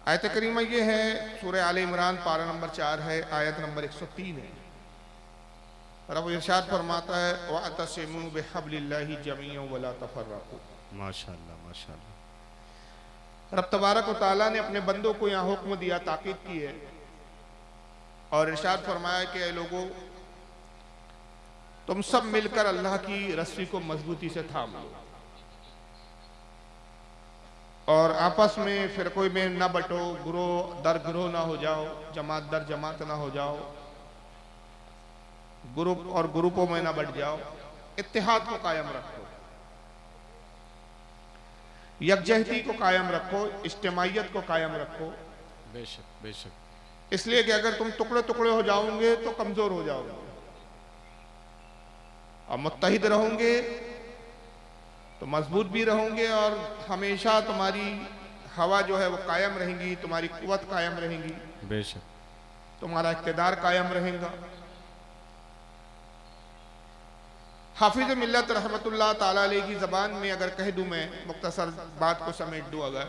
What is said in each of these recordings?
आयत करीमा ये है सूरह आले इमरान पारा नंबर 4 है, आयत नंबर 103 है। रब इरशाद फरमाता है वअतसिमू बिहब्लिल्लाहि जमीअन वला तफर्रकू। माशाअल्लाह माशाअल्लाह। रब तबारक व तआला ने अपने बंदों को यहाँ हुक्म दिया, ताकीद की है और इरशाद फरमाया कि ऐ लोगों, तुम सब मिलकर अल्लाह की रस्सी को मजबूती से थाम लो और आपस में फिरकों में न बटो, गुरोह दर गुरोह ना हो जाओ, जमात दर जमात ना हो जाओ, ग्रुप और ग्रुपों में ना बढ़ जाओ। इत्तेहाद को कायम रखो, यकजहती को कायम रखो, इज्तिमाइयत को कायम रखो। बेशक बेशक। इसलिए कि अगर तुम टुकड़े टुकड़े हो जाओगे तो कमजोर हो जाओगे, और मुत्तहिद रहोगे तो मजबूत भी रहोगे और हमेशा तुम्हारी हवा जो है वो कायम रहेगी, तुम्हारी कुव्वत कायम रहेगी, बेशक तुम्हारा इक़्तिदार कायम रहेगा। हाफिज मिल्लत रहमतुल्लाह ताला अलैह की ज़बान में अगर कह दूं, मैं मुख्तसर बात को समेट दूं, अगर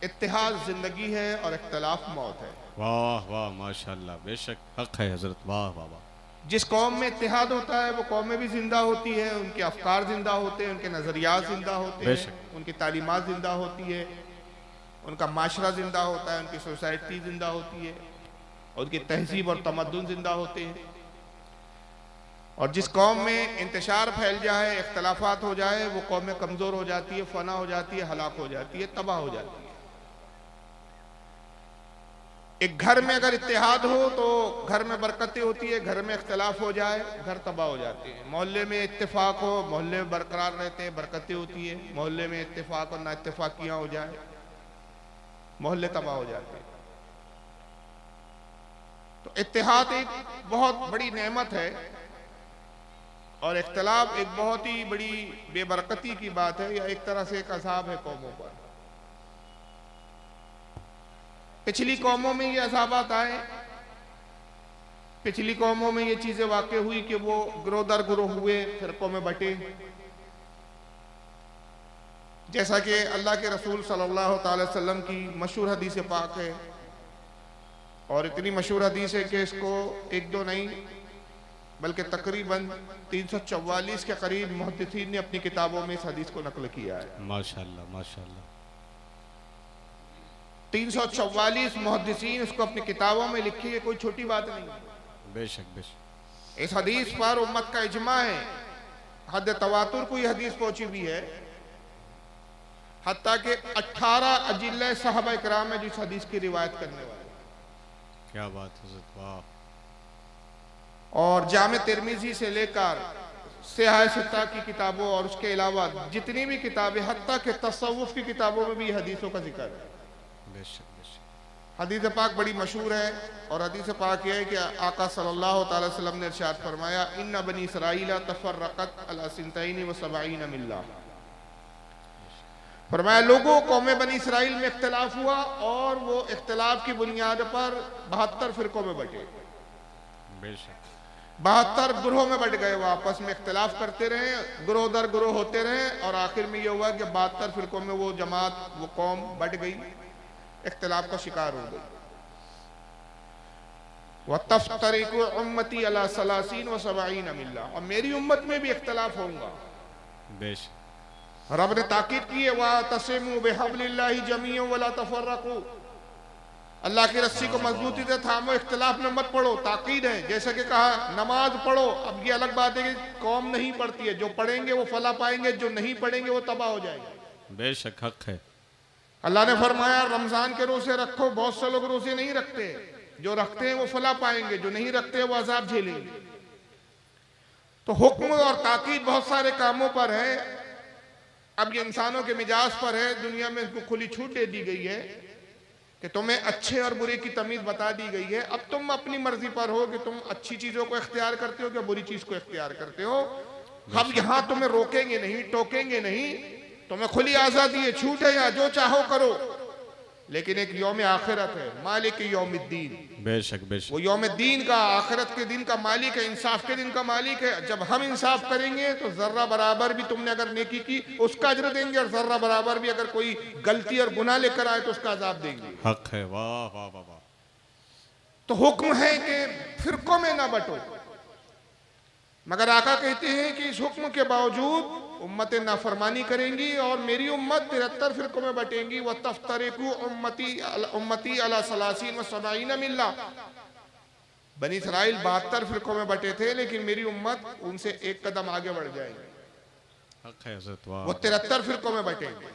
इत्तेहाद ज़िंदगी है और इख्तलाफ मौत है। वाह वाह माशाअल्लाह, बेशक हक है हजरत, वाह वाह वाह। जिस कौम में इत्तेहाद होता है वो कौमें भी जिंदा होती है, उनके अफकार जिंदा होते हैं, उनके नज़रियात जिंदा होते हैं, उनकी तालीमात जिंदा होती है, उनका माशरा जिंदा होता है, उनकी सोसाइटी जिंदा होती है, उनकी तहजीब और तमद्दुन जिंदा होते हैं। और जिस कौम में इंतशार फैल जाए, इख्तलाफात हो जाए, वो कौमें कमज़ोर हो जाती है, फना हो जाती है, हलाक हो जाती है, तबाह हो जाती है। एक घर में अगर इत्तेहाद हो तो घर में बरकतें होती है, घर में इख्तलाफ हो जाए घर तबाह हो जाते हैं। मोहल्ले में इत्तेफाक हो, मोहल्ले में बरकरार रहते हैं, बरकतें होती है। मोहल्ले में इत्तेफाक और ना इत्तेफाकियाँ हो जाए, मोहल्ले तबाह हो जाते हैं। तो इत्तेहाद एक बहुत बड़ी नेमत है और इख्तलाफ एक बहुत ही बड़ी बेबरकती की बात है, या एक तरह से एक अज़ाब है कौमों पर। पिछली कौमों में ये अज़ाबात आए, पिछली कौमों में ये चीजें वाक़ई हुई कि वो ग्रोह दर ग्रोह हुए, फिरकों में बटे। जैसा कि अल्लाह के रसूल सल्लल्लाहु अलैहि वसल्लम की मशहूर हदीस पाक है, और इतनी मशहूर हदीस है कि इसको एक दो नहीं बल्कि तकरीबन 344 के करीब मुहद्दिसीन ने अपनी किताबों में इस हदीस को नकल किया है। माशाअल्लाह माशाअल्लाह। 344 मुहद्दिसीन इसको अपनी किताबों में लिखी है, कोई छोटी बात नहीं। बेशक बेशक। इस हदीस पर उम्मत का इजमा है, हद तवातुर को यह हदीस पहुंची हुई है, हत्ता कि 18 अजिल्ले सहाबा इकराम है जो इस हदीस की रिवायत करने वाले। क्या बात है, वाह। और जामे तिरमिजी से लेकर सिहाह सित्ता की किताबों और उसके अलावा जितनी भी किताबें, हत्ता कि तसव्वुफ की किताबों में भी हदीसों का जिक्र है। बेशक बेशक। हदीस पाक बड़ी मशहूर है और हदीस पाक यह है कि आका सल्लल्लाहु अलैहि वसल्लम ने इरशाद फरमाया, इन्ना बनी इसराइल तफर्रक़त अला सिंतैन व सबईन मिल्ला। फरमाया लोगों कौम बनी इसराइल में इख्तलाफ हुआ और वो इख्तलाफ की बुनियाद पर 72 फिरकों में बटे। बेशक 72 ग्रोह में बट गए, वो आपस में इख्तलाफ करते रहे, ग्रोह दर ग्रोह होते रहे, और आखिर में ये हुआ कि 72 फिरकों में वो जमात, वो कौम बट गई, इख्तलाफ का शिकार हो गई। वतफ्तरिकु उम्मती अला सलासीन व सबईन मिल्ला, और मेरी उम्मत में भी इख्तलाफ होगा। बेशक। रब ने ताकीद की है, वअतसिमू बिहब्लिल्लाहि जमीअन वला तफर्रकू। अल्लाह की रस्सी को मजबूती से थामो, इख्तलाफ में मत पड़ो, ताकीद है। जैसे कि कहा नमाज पढ़ो, अब ये अलग बात है कि कौम नहीं पढ़ती है, जो पढ़ेंगे वो फला पाएंगे, जो नहीं पढ़ेंगे वो तबाह हो जाएंगे। बेशक हक है। अल्लाह ने फरमाया रमजान के रोजे रखो, बहुत से लोग रोजे नहीं रखते, जो रखते हैं वो फला पाएंगे, जो नहीं रखते हैं वो अजाब झेलेंगे। तो हुक्म और ताकीद बहुत सारे कामों पर है। अब ये इंसानों के मिजाज पर है, दुनिया में इसको खुली छूट दे दी गई है कि तुम्हें अच्छे और बुरे की तमीज बता दी गई है। अब तुम अपनी मर्जी पर हो कि तुम अच्छी चीजों को इख्तियार करते हो कि बुरी चीज को इख्तियार करते हो। हम यहाँ तुम्हें रोकेंगे नहीं, टोकेंगे नहीं, तुम्हें खुली आजादी है, छूट है, यहाँ जो चाहो करो, लेकिन एक यौम आखिरत है, मालिक यौमिद्दीन। बेशक बेशक। वो यौम दीन का, आखिरत के दिन का मालिक है, इंसाफ के दिन का मालिक है। जब हम इंसाफ करेंगे तो जर्रा बराबर भी तुमने अगर नेकी की उसका अजर देंगे, और जर्रा बराबर भी अगर कोई गलती और गुनाह लेकर आए तो उसका अजाब देंगे। हक है। वाह वाह वाह वाह। तो हुक्म है कि फिरकों में ना बटो, मगर आका कहते हैं कि इस हुक्म के बावजूद उम्मतें नाफरमानी करेंगी और मेरी उम्मत 73 फिरकों में बटेंगी। वह तफ्तरिकु उम्मती अला सलासीन व सबाईन मिल्ला। बनी इसराइल 72 फिरकों में बटे थे, लेकिन मेरी उम्मत उनसे एक कदम आगे बढ़ जाएगी। हक है हजरत। वाह। वो 73 फिरकों में बटेंगे।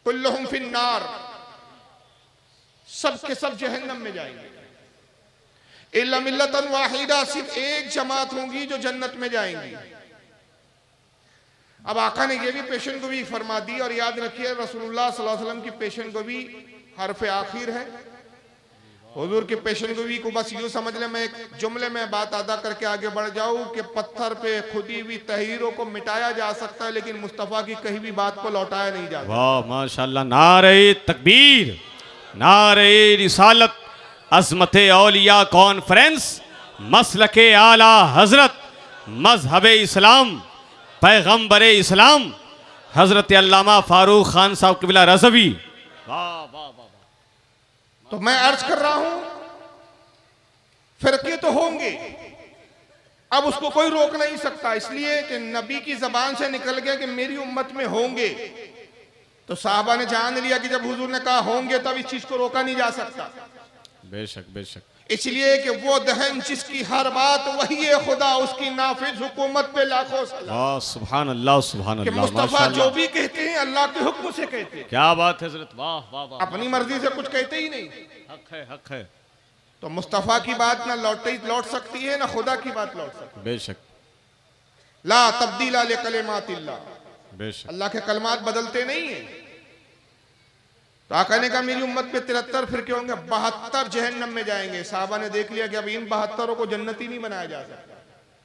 कुल्लुहुम फिन्नार, सब के सब जहन्नम में जाएंगे। इल्ला मिल्लतन वाहिदा, सिर्फ एक जमात होंगी जो जन्नत में जाएंगी। अब आका ने यह भी पेशन गोई फरमा दी, और याद रखिए रसूलुल्लाह सल्लल्लाहु अलैहि वसल्लम की पेशन गोई हरफ आखिर है। हुजूर की पेशन गोई को बस यूं समझ ले, मैं एक जुमले में बात अदा करके आगे बढ़ जाऊं कि पत्थर पे खुदी हुई तहरीरों को मिटाया जा सकता है, लेकिन मुस्तफ़ा की कही भी बात को लौटाया नहीं जा सकता। वाह माशाल्लाह। नारे तकबीर, नारे रिसालत, अज़मत औलिया कॉन्फ्रेंस, मसलके आला हजरत, मजहब इस्लाम, पैगंबर इस्लाम हजरत अल्लामा फारूक खान साहब क़िबला रज़वी। वाह वाह वाह। तो मैं अर्ज कर रहा हूं, फिरके तो होंगे, अब उसको कोई रोक नहीं सकता, इसलिए कि नबी की जबान से निकल गया कि मेरी उम्मत में होंगे। तो साहबा ने जान लिया कि जब हुजूर ने कहा होंगे, तब इस चीज को रोका नहीं जा सकता। बेशक बेशक। इसलिए कि वो दहन जिसकी हर बात वही है खुदा, उसकी नाफिज हुकूमत पे लाखों सलाम। वाह सुभान अल्लाह सुभान कि अल्लाह। मुस्तफा जो माशाल्लाह। भी कहते हैं अल्लाह के हुक्म से कहते हैं, क्या बात है हजरत। वाह वाह वाह। अपनी मर्जी से कुछ कहते ही नहीं। हक है हक है। तो मुस्तफा की बात ना लौट सकती है, ना खुदा की बात लौट सकती है। बेशक ला तब्दीला ले कलिमातिल्लाह, बेशक। अल्लाह के कलमात बदलते नहीं है। तो आका ने कहा मेरी उम्मत पे 73 फिरके होंगे, 72 जहन्नम में जाएंगे। साहबा ने देख लिया कि अब इन 72 को जन्नती नहीं बनाया जा सकता।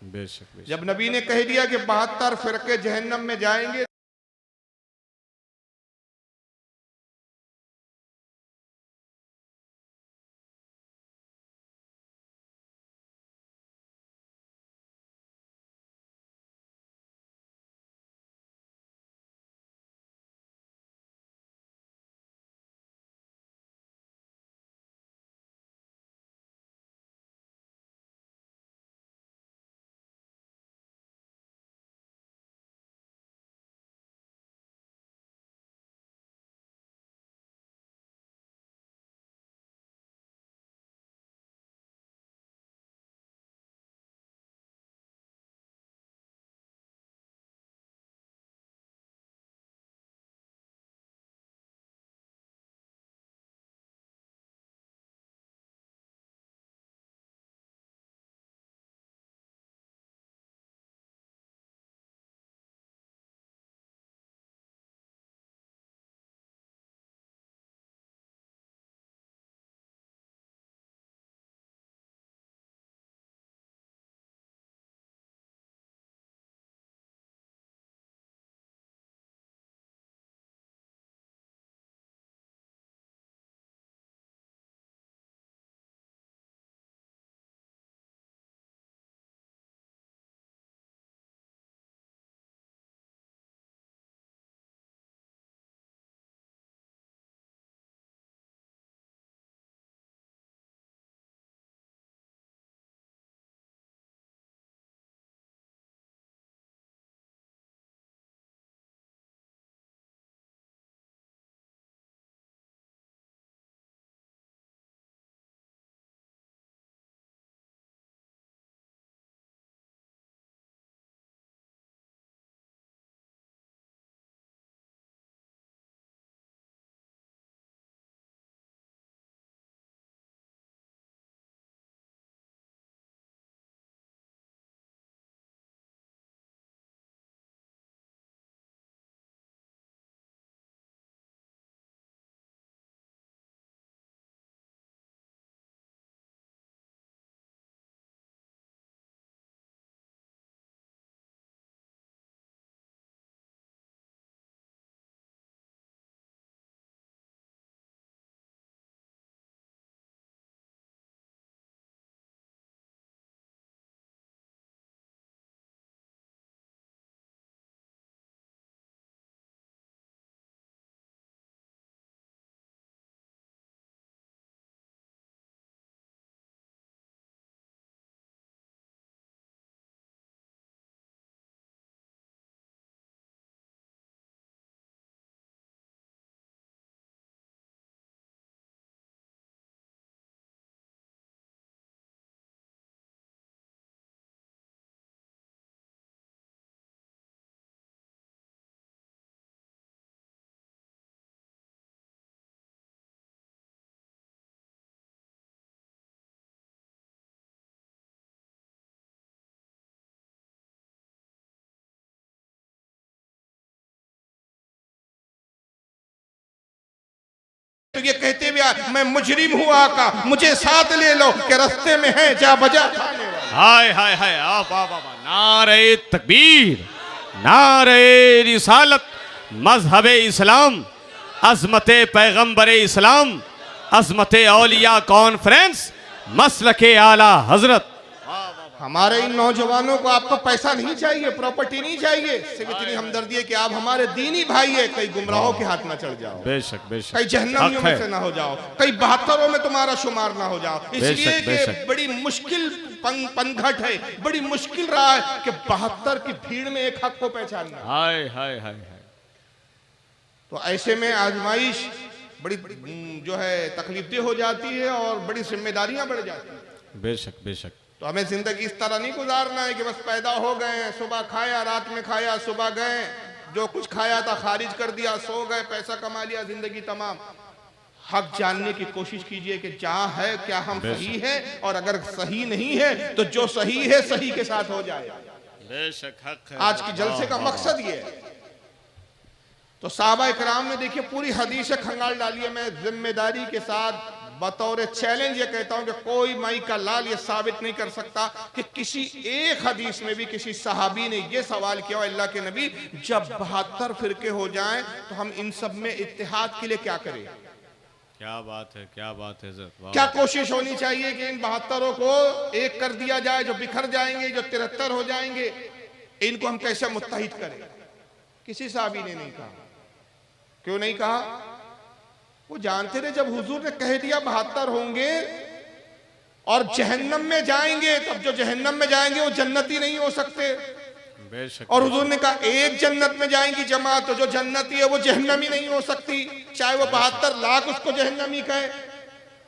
बेशक बेशक। जब नबी ने कह दिया कि 72 फिरके जहन्नम में जाएंगे, तो ये कहते हुए मैं मुजरिम हूँ आका, मुझे साथ ले लो कि रास्ते में है जा बजा खाने वाला। हाय हाय हाय, आप नारे तकबीर, नारे रिसालत, मजहब इस्लाम, अजमत पैगंबर इस्लाम, अजमत औलिया कॉन्फ्रेंस, मसलके आला हजरत। हमारे इन नौजवानों को आपको पैसा नहीं चाहिए, प्रॉपर्टी नहीं चाहिए, सिर्फ इतनी हमदर्दी है कि आप हमारे दीनी भाई है, कई गुमराहों के हाथ ना चढ़ जाओ, बेशक बेशक, कई जहन्नमियों में से ना हो जाओ, कई 72 में तुम्हारा शुमार ना हो जाओ। इसलिए कि बड़ी मुश्किल पनघट है, बड़ी मुश्किल रहा है कि 72 की भीड़ में एक हक को पहचानना। हाय हाय हाय। तो ऐसे में आजमाइश बड़ी जो है तकलीफदेह हो जाती है और बड़ी जिम्मेदारियां बढ़ जाती है। बेशक बेशक। तो हमें जिंदगी इस तरह नहीं गुजारना है कि बस पैदा हो गए, सुबह खाया, रात में खाया, सुबह गए, जो कुछ खाया था खारिज कर दिया, सो गए, पैसा कमा लिया, जिंदगी तमाम। हक जानने की कोशिश कीजिए कि जहां है क्या हम सही है, और अगर सही नहीं है तो जो सही है सही के साथ हो जाए। बेशक हक है। आज की जलसे का मकसद ये है। तो साहबा इकराम ने देखिए पूरी हदीस खंगाल डाली है। मैं जिम्मेदारी के साथ बतौर चैलेंज ये कहता हूं कि कोई माई का लाल ये साबित नहीं कर सकता कि किसी एक हदीस में भी किसी सहाबी ने ये सवाल किया, अल्लाह के नबी जब 72 फिरके हो जाएं तो हम इन सब में इत्तेहाद के लिए क्या करें। क्या बात है, क्या बात है, क्या कोशिश होनी चाहिए कि इन 72 को एक कर दिया जाए, जो बिखर जाएंगे, जो 73 हो जाएंगे, इनको हम कैसे मुत्तहिद करें। किसी सहाबी ने नहीं कहा। क्यों नहीं कहा? वो जानते थे जब हुजूर ने कह दिया 72 होंगे और जहन्नम में जाएंगे, तब जो जहन्नम में जाएंगे वो जन्नती नहीं हो सकते। और हुजूर ने कहा एक जन्नत में जाएंगी जमात, तो जो जन्नती है वो जहन्नमी नहीं हो सकती, चाहे वो 72 लाख उसको जहन्नमी कहे।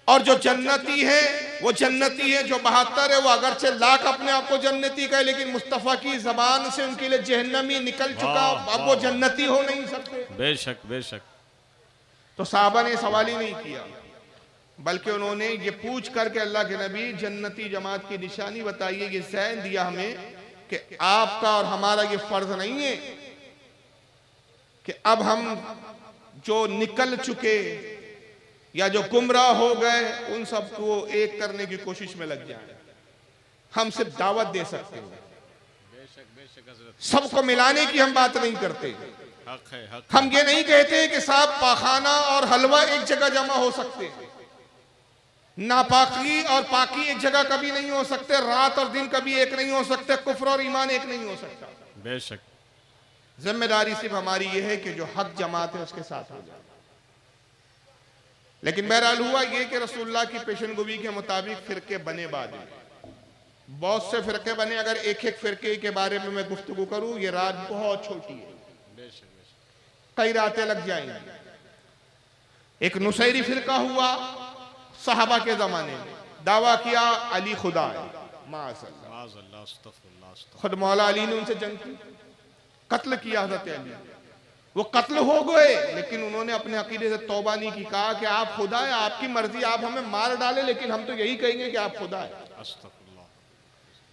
और जो जन्नती है वो जन्नती है, जो 72 है वो अगरचे लाख अपने आप को जन्नती कहे, लेकिन मुस्तफा की जबान से उनके लिए जहन्नमी निकल चुका, अब वो जन्नती हो नहीं सकते। बेशक बेशक। तो साहबा ने सवाल ही नहीं किया, बल्कि उन्होंने ये पूछ करके अल्लाह के नबी जन्नती जमात की निशानी बताइए, ये ज़हन दिया हमें कि आपका और हमारा ये फर्ज नहीं है कि अब हम जो निकल चुके या जो गुमराह हो गए उन सबको एक करने की कोशिश में लग जाए। हम सिर्फ दावत दे सकते हैं, सबको मिलाने की हम बात नहीं करते। हक है, हक। हम ये नहीं कहते कि साहब पाखाना और हलवा एक जगह जमा हो सकते, नापाकी और पाकी एक जगह कभी नहीं हो सकते, रात और दिन कभी एक नहीं हो सकते, कुफ्र और ईमान एक नहीं हो सकता। बेशक। जिम्मेदारी सिर्फ हमारी ये है कि जो हक जमात है उसके साथ हो जाए। लेकिन बहरहाल हुआ ये कि रसूलुल्लाह की पेशनगोई के मुताबिक फिरके बने बाद में, बहुत से फिरके बने। अगर एक एक फिरके के बारे में मैं गुफ्तगू करूं, ये रात बहुत छोटी है, कई रातें लग जाएंगी। एक नुसैरी फिरका हुआ सहाबा के जमाने में, दावा किया अली खुदा है, खुद मौला अली ने उनसे जंग की, कत्ल किया हजरत अली। वो कत्ल हो गए, लेकिन उन्होंने अपने अकीदे से तौबा नहीं की, कहा कि आप खुदा है, आपकी मर्जी, आप हमें मार डाले, लेकिन हम तो यही कहेंगे कि आप खुदा है।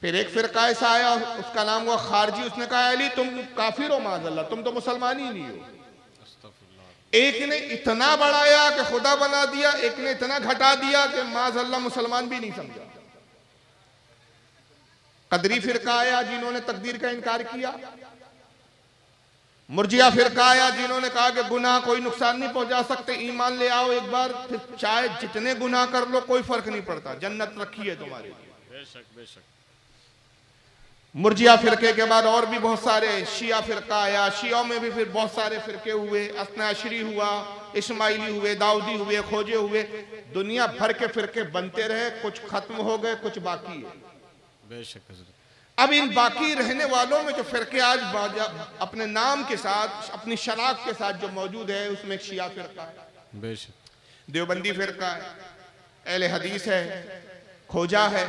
फिर एक फिरका ऐसा आया, उसका नाम हुआ खारजी, उसने कहा अली तुम काफिर हो, माज़अल्लाह, तुम तो मुसलमान ही नहीं हो। एक ने इतना बढ़ाया कि खुदा बना दिया, एक ने इतना घटा दिया कि माज़अल्लाह मुसलमान भी नहीं समझा। कदरी फिरका आया जिन्होंने तकदीर का इनकार किया। मुर्जिया फिरका आया जिन्होंने कहा कि गुनाह कोई नुकसान नहीं पहुंचा सकते, ईमान ले आओ एक बार, फिर चाहे जितने गुनाह कर लो कोई फर्क नहीं पड़ता, जन्नत रखी है तुम्हारे लिए। बेशक बेशक। मुर्जिया फिरके के बाद और भी बहुत सारे, शिया फिरका आया, शियों में भी फिर बहुत सारे फिरके हुए, असनाशरी हुआ, इस्माइली हुए, दाऊदी हुए, खोजे हुए, दुनिया भर के फिरके बनते रहे, कुछ खत्म हो गए, कुछ बाकी है। बेशक हज़रत। अब इन बाकी रहने वालों में जो फिरके आज अपने नाम के साथ, अपनी शनाख्त के साथ जो मौजूद है, उसमें एक शिया फिरका है, बेशक। देवबंदी फिरका है, अहले हदीस है, खोजा है,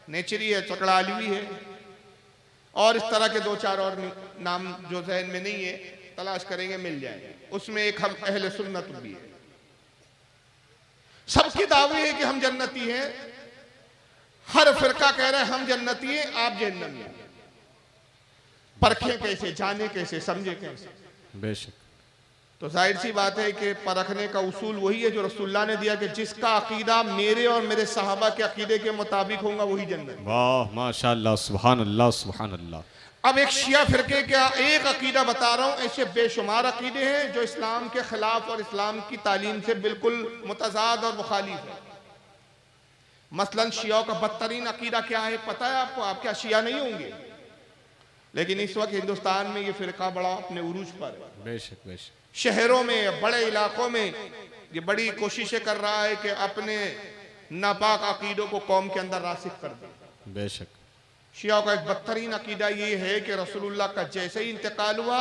नेचरी है, चकड़ालवी है, और इस तरह के दो चार और नाम जो ज़हन में नहीं है, तलाश करेंगे मिल जाएंगे। उसमें एक हम अहले सुन्नत भी है। सबकी दावे है कि हम जन्नती हैं, हर फिरका कह रहा है हम जन्नती हैं, आप जहन्नमी हैं। परखें कैसे, जाने कैसे, समझे कैसे? बेशक। तो जाहिर सी बात है कि परखने का उसूल वही है जो रसूलुल्लाह ने दिया कि जिसका अकीदा मेरे और मेरे सहाबा के अकीदे के मुताबिक होगा वही जन्नत। वाह माशाल्लाह, सुभान अल्लाह, सुभान अल्लाह। अब एक शिया फिरके का एक अकीदा बता रहा हूँ, ऐसे बेशुमार अकीदे हैं जो इस्लाम के खिलाफ और इस्लाम की तालीम से बिल्कुल मुतजाद और मुखालिफ है। मसलन शियाओं का बदतरीन अकीदा क्या है पता है आपको? आप क्या शिया नहीं होंगे, लेकिन इस वक्त हिंदुस्तान में ये फिरका बड़ा अपने उरूज पर है। बेशक बेशक। शहरों में, बड़े इलाकों में ये बड़ी कोशिशें कर रहा है कि अपने नापाक अकीदों को कौम के अंदर रासिख कर दे। बेशक। शियाओं का एक बदतरीन अकीदा ये है कि रसूलुल्लाह का जैसे ही इंतकाल हुआ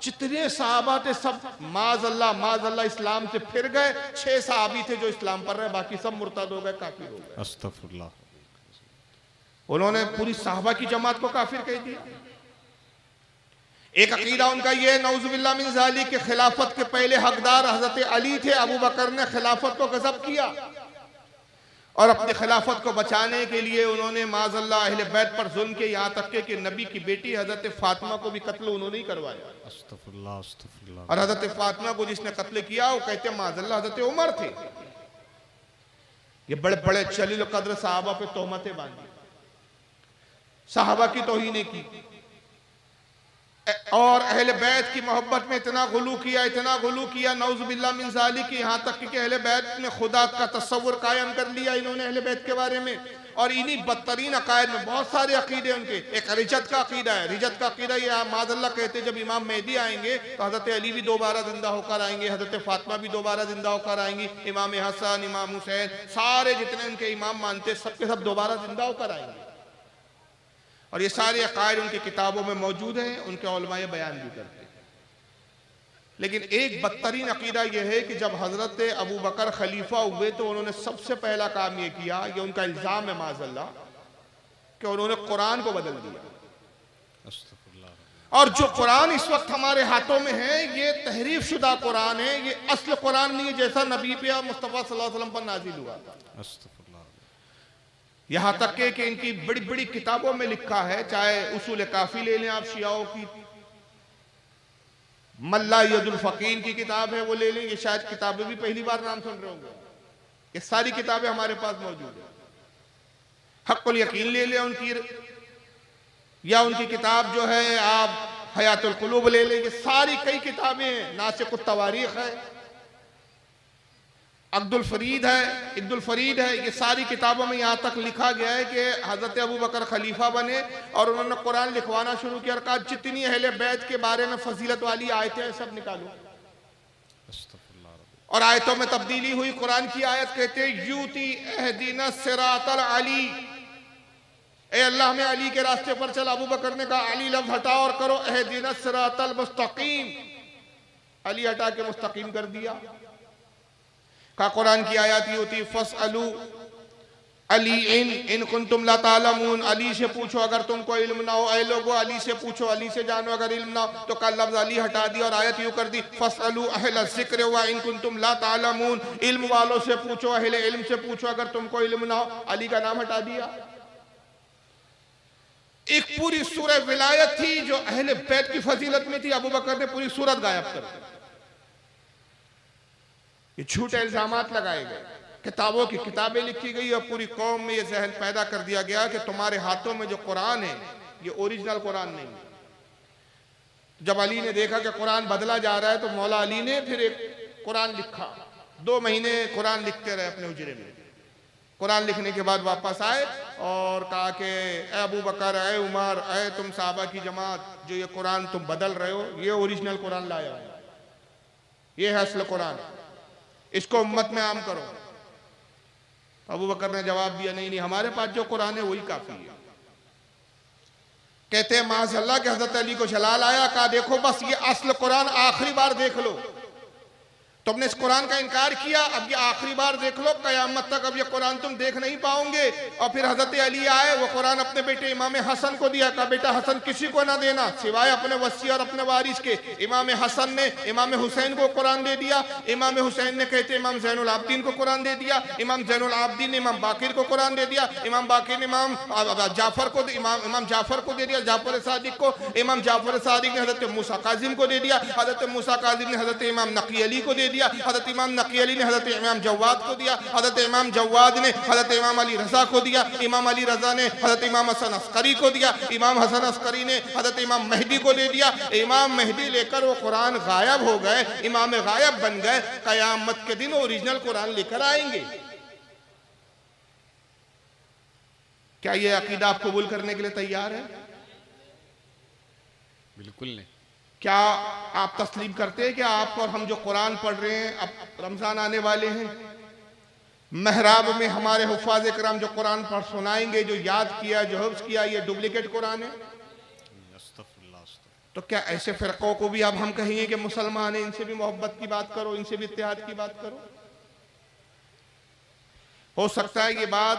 जितने सहाबा थे सब माज़अल्लाह इस्लाम से फिर गए। 6 सहाबी थे जो इस्लाम पर रहे, बाकी सब मुर्तद हो गए, काफिर हो गए। अस्तगफुरुल्लाह। उन्होंने पूरी सहाबा की जमात को काफिर कह दिया। एक अकीदा उनका ये नऊजुबिल्लाह मिन ज़ालिक के खिलाफत के पहले हकदार हजरत अली थे। अबू बकर ने खिलाफत को गज़ब किया और अपनी खिलाफत को बचाने के लिए उन्होंने माज़अल्लाह अहले बैत पर जुल्म के, यहाँ तक के कि नबी की बेटी हजरत फातिमा को भी कत्ल उन्होंने ही करवाया। अस्तगफुरुल्लाह, अस्तगफुरुल्लाह। और हजरत फातिमा को जिसने कत्ल किया वो कहते माज़अल्लाह हजरत उमर थे। ये बड़े बड़े जलील कद्र सहाबा पे तोहमतें बांधी, सहाबा की तौहीन की और अहले बैत की मोहब्बत में इतना गुलू किया नऊजुबिल्लाह मिन ज़ालिक की, यहाँ तक कि अहले बैत ने खुदा का तस्वुर कायम कर लिया इन्होंने अहले बैत के बारे में। और इन्हीं बदतरीन अकायद में बहुत सारे अकीदे उनके। एक रिजत का अकीदा है। रिजत का अकीदा ये माज़अल्लाह कहते जब इमाम मेहदी आएंगे तो हजरत अली भी दोबारा जिंदा होकर आएंगे, हजरत फातिमा भी दोबारा जिंदा होकर आएंगी, इमाम हसन, इमाम हुसैन, सारे जितने उनके इमाम मानते सबके सब दोबारा जिंदा होकर आएंगे। और ये सारे अकायद उनकी किताबों में मौजूद हैं, उनके उलमाए बयान भी करते हैं। लेकिन एक बदतरीन अकीदा यह है कि जब हजरत अबू बकर खलीफा हुए तो उन्होंने सबसे पहला काम यह किया, ये उनका इल्जाम है माज़अल्लाह, कि उन्होंने कुरान को बदल दिया। और जो कुरान इस वक्त हमारे हाथों में है ये तहरीफ शुदा कुरान है, ये असल कुरान नहीं है जैसा नबी पे और मुस्तफ़ा सल्लल्लाहु अलैहि वसल्लम पर नाजिल हुआ था। यहाँ तक के कि इनकी बड़ी बड़ी किताबों में लिखा है, चाहे उसूल काफी ले लें आप शियाओं की, मल्ला यदुल फकीन की किताब है वो ले लें, ये शायद किताबें भी पहली बार नाम सुन रहे होंगे, ये सारी किताबें हमारे पास मौजूद है। हक़्क़ुल यकीन ले लें उनकी, या उनकी किताब जो है आप हयातुल कुलूब ले लें, ये सारी कई किताबें हैं। नासिकुत तवारीख है, अब्दुल फरीद है, ये सारी किताबों में यहाँ तक लिखा गया है कि हजरत अबू बकर खलीफा बने और उन्होंने कुरान लिखवाना शुरू किया और कहा जितनी अहले बैत के बारे में फजीलत वाली आयतें हैं सब निकालो। और आयतों में तब्दीली हुई। कुरान की आयत कहते यूती अहदीना सिरातल अली, ए अल्लाह में अली के रास्ते पर चल। अबू बकर ने कहा अली लफ्ज हटाओ और करो अहदीना सिरातल मुस्तकीम, अली हटा के मुस्तकीम कर दिया। का कुरान की आयत ये होती फसअलू अली इन कुंतुम ला तालमून, अली से पूछो अगर तुमको इल्म ना हो। ऐ लोगो अली से पूछो, अली से जानो अगर इल्म ना हो। तो का लफ्ज अली हटा दिया और आयत यूं कर दी फसअलू अहल ज़िक्र व इन कुंतुम ला तालमून, इल्म वालों से पूछो, अहले इल्म से पूछो अगर तुमको इल्म ना हो। अली का नाम हटा दिया। एक पूरी सूरह विलायत थी जो अहले बैत की फजीलत में थी, अबू बकर ने पूरी सूरत गायब कर दी। ये झूठे इल्जामात लगाए गए, किताबों की किताबें लिखी गई और पूरी कौम में ये जहन पैदा कर दिया गया कि तुम्हारे हाथों में जो कुरान है ये ओरिजिनल कुरान नहीं है। जब अली ने देखा कि कुरान बदला जा रहा है तो मौला अली ने फिर एक कुरान लिखा। 2 महीने कुरान लिखते रहे अपने हुजरे में। कुरान लिखने के बाद वापस आए और कहा कि ए अबू बकर, ए उमर, ए तुम साहबा की जमात, जो ये कुरान तुम बदल रहे हो ये ओरिजिनल कुरान लाया है, ये है असल कुरान, इसको उम्मत में आम करो। अबू बकर ने जवाब दिया नहीं हमारे पास जो कुरान है वही काफी है। कहते हैं माज़अल्लाह के हजरत अली को जलाल आया, कहा देखो बस ये असल कुरान आखिरी बार देख लो। तुमने इस कुरान का इनकार किया, अब ये आखिरी बार देख लो, कयामत तक अब ये कुरान तुम देख नहीं पाओगे। और फिर हजरत अली आए, वो कुरान अपने बेटे इमाम हसन को दिया, कहा बेटा हसन किसी को ना देना सिवाय अपने वसी और अपने वारिस के। इमाम हसन ने इमाम हुसैन को कुरान दे दिया, इमाम हुसैन ने कहते इमाम जैनुल आबदीन को कुरान दे दिया, इमाम जैनुल आबदीन ने इमाम बाकिर को कुरान दे दिया, इमाम बाकिर ने इमाम जाफर को इमाम जाफर को दे दिया, जाफर सादिक को, इमाम जाफर सादिक ने हजरत मूसा काजिम को दे दिया, हजरत मूसा काजिम ने हजरत इमाम नकी अली को दे दिया, हजरत इमाम नकी अली ने हजरत इमाम जवाद को दिया, हजरत इमाम जवाद ने हजरत इमाम अली रजा को दिया, इमाम अली रजा ने हजरत इमाम हसन अस्करी को दिया, इमाम हसन अस्करी ने हजरत इमाम मेहदी को दे दिया। इमाम मेहदी लेकर वो कुरान गायब हो गए, इमाम गायब बन गए। कयामत के दिन ओरिजिनल कुरान लेकर आएंगे। क्या ये अकीदा आप कबूल करने के लिए तैयार है? बिल्कुल नहीं। क्या आप तस्लीम करते हैं कि आप और हम जो कुरान पढ़ रहे हैं, अब रमजान आने वाले हैं, महराब में हमारे हुफ़ाज़ इकराम जो कुरान पढ़ सुनाएंगे, जो याद किया, जो हिफ्ज़ किया, ये डुप्लीकेट कुरान है? तो क्या ऐसे फ़िरक़ों को भी अब हम कहेंगे कि मुसलमान हैं, इनसे भी मोहब्बत की बात करो, इनसे भी इत्तेहाद की बात करो? हो सकता है ये बात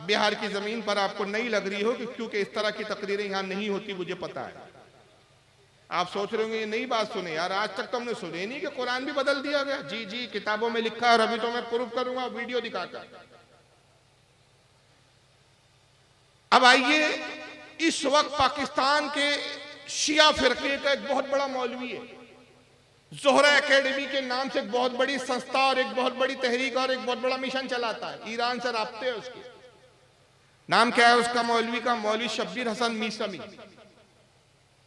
बिहार की ज़मीन पर आपको नहीं लग रही हो, क्योंकि इस तरह की तकरीरें यहाँ नहीं होती, मुझे पता है। आप सोच रहे होंगे ये नई बात सुने यार, आज तक तो हमने सुने नहीं कि कुरान भी बदल दिया गया। जी जी, किताबों में लिखा है और अभी तो मैं प्रूफ करूंगा वीडियो दिखाकर। अब आइए, इस वक्त पाकिस्तान के शिया फिरके का एक बहुत बड़ा मौलवी है, ज़ोहरा एकेडमी के नाम से एक बहुत बड़ी संस्था और एक बहुत बड़ी तहरीक और एक बहुत बड़ा मिशन चलाता है, ईरान से राब्ते है उसके। नाम क्या है उसका मौलवी का? मौलवी शब्बीर हसन मीसमी।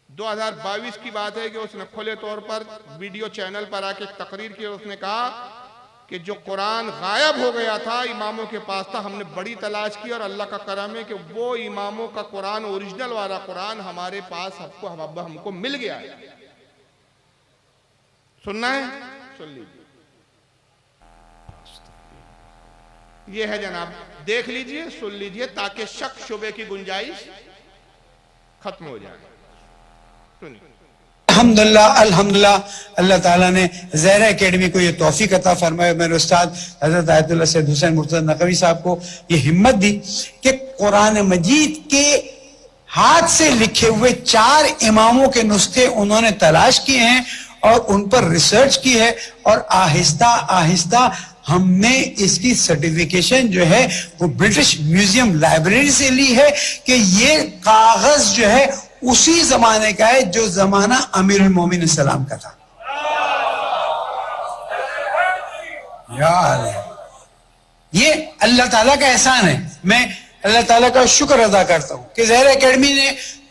2022 की बात है कि उसने खुले तौर पर वीडियो चैनल पर आके तकरीर की और उसने कहा कि जो कुरान गायब हो गया था, इमामों के पास था, हमने बड़ी तलाश की और अल्लाह का करम है कि वो इमामों का कुरान, ओरिजिनल वाला कुरान हमारे पास हमको मिल गया है। सुनना है? सुन लीजिए, ये है जनाब, देख लीजिए, सुन लीजिए, ताकि शक शुबे की गुंजाइश खत्म हो जाए। अल्हम्दुलिल्लाह अल्हम्दुलिल्लाह, अल्लाह ताला ने ज़हरा एकेडमी को ये तौफीक अता फरमाया, मेरे उस्ताद हज़रत आयतुल्लाह सैयद हुसैन मुर्तज़ा नक़वी साहब को ये हिम्मत दी कि कुरान मजीद के हाथ से लिखे हुए 4 इमामों के नुस्खे उन्होंने तलाश किए हैं और उन पर रिसर्च की है, और आहिस्ता आहिस्ता हमने इसकी सर्टिफिकेशन जो है वो ब्रिटिश म्यूजियम लाइब्रेरी से ली है कि ये कागज जो है उसी जमाने का है जो जमाना अमीरुल मोमिनीन सलाम का था। यार ये अल्लाह ताला का एहसान है। मैं अल्लाह ताला का शुक्र अदा करता हूं कि ज़हरा एकेडमी ने,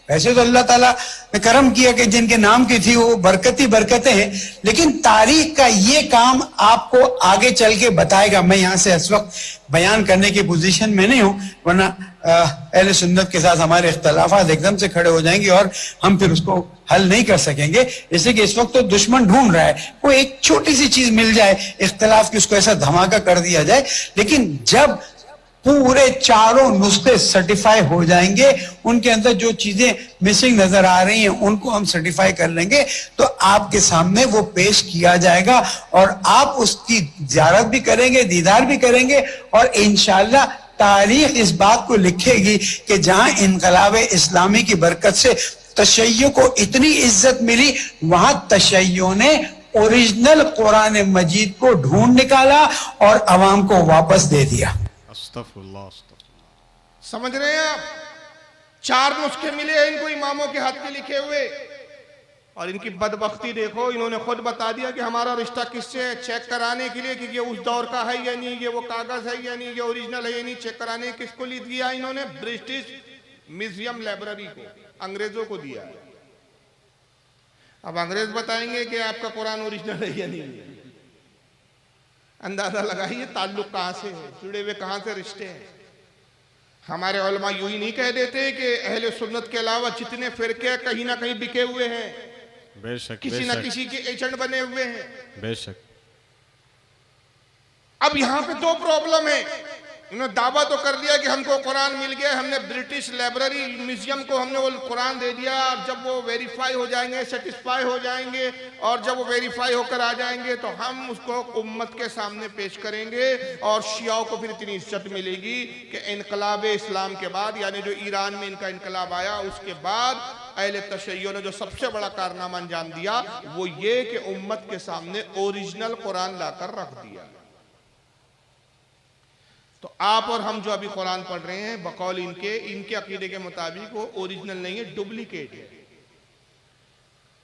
वैसे तो अल्लाह ताला ने करम किया कि जिनके नाम की थी वो बरकती बरकतें हैं, लेकिन तारीख का ये काम आपको आगे चल के बताएगा। मैं यहां से इस वक्त बयान करने की पोजीशन में नहीं हूं, वरना अहले सुन्नत के साथ हमारे इख्तलाफात एकदम से खड़े हो जाएंगे और हम फिर उसको हल नहीं कर सकेंगे। इसलिए कि इस वक्त तो दुश्मन ढूंढ रहा है, वो एक छोटी सी चीज मिल जाए इख्तलाफ की, उसको ऐसा धमाका कर दिया जाए। लेकिन जब पूरे 4 नुस्खे सर्टिफाई हो जाएंगे, उनके अंदर जो चीजें मिसिंग नजर आ रही हैं उनको हम सर्टिफाई कर लेंगे, तो आपके सामने वो पेश किया जाएगा और आप उसकी ज़ियारत भी करेंगे, दीदार भी करेंगे, और इंशाअल्लाह तारीख इस बात को लिखेगी कि जहां इनकलाब इस्लामी की बरकत से तशय्यो को इतनी इज्जत मिली, वहां तशय्यो ने ओरिजिनल कुरान मजीद को ढूंढ निकाला और अवाम को वापस दे दिया। समझ रहे हैं आप? 4 नुस्खे मिले हैं इनको इमामों के हाथ के लिखे हुए, और इनकी बदबख्ती देखो, इन्होंने खुद बता दिया कि हमारा रिश्ता किससे है, चेक कराने के लिए कि ये उस दौर का है या नहीं, ये वो कागज है या नहीं, ये ओरिजिनल है या नहीं, चेक कराने किसको ली दिया इन्होंने? ब्रिटिश म्यूजियम लाइब्रेरी को, अंग्रेजों को दिया। अब अंग्रेज बताएंगे कि आपका कुरान ओरिजिनल है या नहीं। अंदाजा लगाइए ताल्लुक कहां से है, जुड़े हुए कहां से रिश्ते हैं। हमारे उलमा यूं ही नहीं कह देते कि अहले सुन्नत के अलावा जितने फिरके कहीं ना कहीं बिके हुए हैं, बेशक, किसी ना किसी के एजेंट बने हुए हैं। बेशक। अब यहां पे 2 प्रॉब्लम है। उन्होंने दावा तो कर दिया कि हमको कुरान मिल गया, हमने ब्रिटिश लाइब्रेरी म्यूजियम को हमने वो कुरान दे दिया, और जब वो वेरीफाई हो जाएंगे, सेटिस्फाई हो जाएंगे, और जब वो वेरीफाई होकर आ जाएंगे तो हम उसको उम्मत के सामने पेश करेंगे, और शियाओं को फिर इतनी इज्जत मिलेगी कि इनकलाब इस्लाम के बाद, यानी जो ईरान में इनका इनकलाब आया उसके बाद अहले तशय्युओं ने जो सबसे बड़ा कारनामा अंजाम दिया वो ये कि उम्मत के सामने ओरिजिनल कुरान लाकर रख दिया। तो आप और हम जो अभी कुरान पढ़ रहे हैं बकौल इनके अकीदे के मुताबिक वो ओरिजिनल नहीं है, डुप्लीकेट है।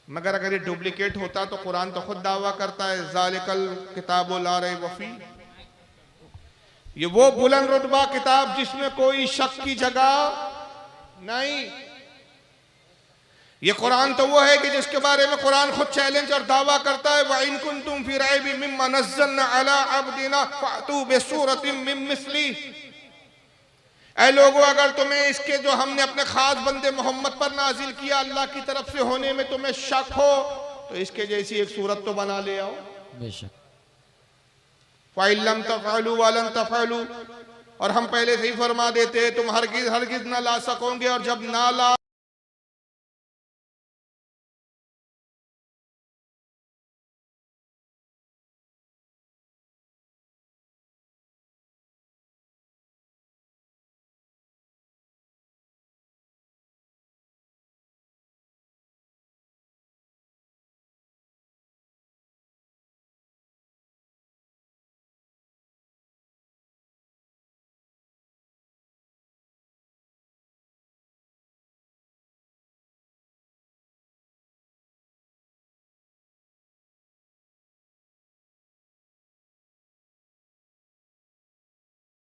मगर अगर ये डुप्लीकेट होता तो कुरान तो खुद दावा करता है ज़ालिकल किताबु ला रैब फीह, ये वो बुलंद रुतबा किताब जिसमें कोई शक की जगह नहीं। ये कुरान तो वो है कि जिसके बारे में कुरान खुद चैलेंज और दावा करता है व इन कुंतुम फी रैबिम मिम्मा नज़्ज़लना अला अब्दिना फ़अतू बिसूरतिम मिन मिस्ली। ऐ लोगों, अगर तुम्हें इसके जो हमने अपने खास बंदे मोहम्मद पर नाजिल किया अल्लाह की तरफ से होने में तुम्हें शक हो तो इसके जैसी एक सूरत तो बना ले आओ। बेशक। फ़इन लम तफ़अलू वलन तफ़अलू, और हम पहले से ही फरमा देते तुम हरगिज़ ना ला सकोगे, और जब ना ला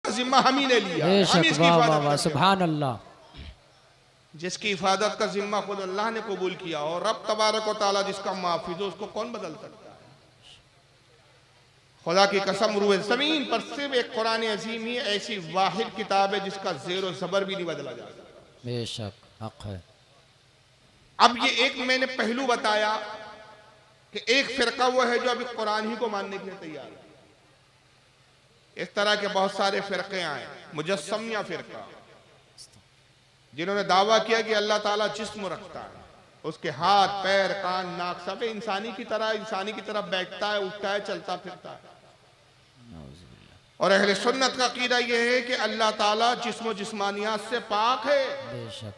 जिम्मा हम ही ले लिया, हम ही इसकी हिफाजत करते हैं। सुभान अल्लाह। जिसकी हिफाजत का जिम्मा खुद अल्लाह ने कबूल किया और रब तबारक व तआला जिसका माफिज हो उसको कौन बदल सकता है। खुदा की कसम रूह ज़मीन पर सिर्फ एक कुरान अजीम ही ऐसी वाहिद किताब है जिसका ज़ेर और ज़बर भी नहीं बदला जा सकता। बेशक हक है। अब ये एक मैंने पहलू बताया कि एक फिरका वो है जो अभी कुरान ही को मानने के लिए तैयार है। इस तरह के बहुत सारे फिरके आए, मुजस्समिया फिरका, जिन्होंने दावा किया कि अल्लाह ताला जिस्म रखता है, उसके हाथ पैर कान नाक सब इंसानी की तरह बैठता है, उठता है, चलता फिरता है। और अहले सुन्नत का अकीदा यह है कि अल्लाह ताला जिस्म जिस्मानियात से पाक है, बेशक।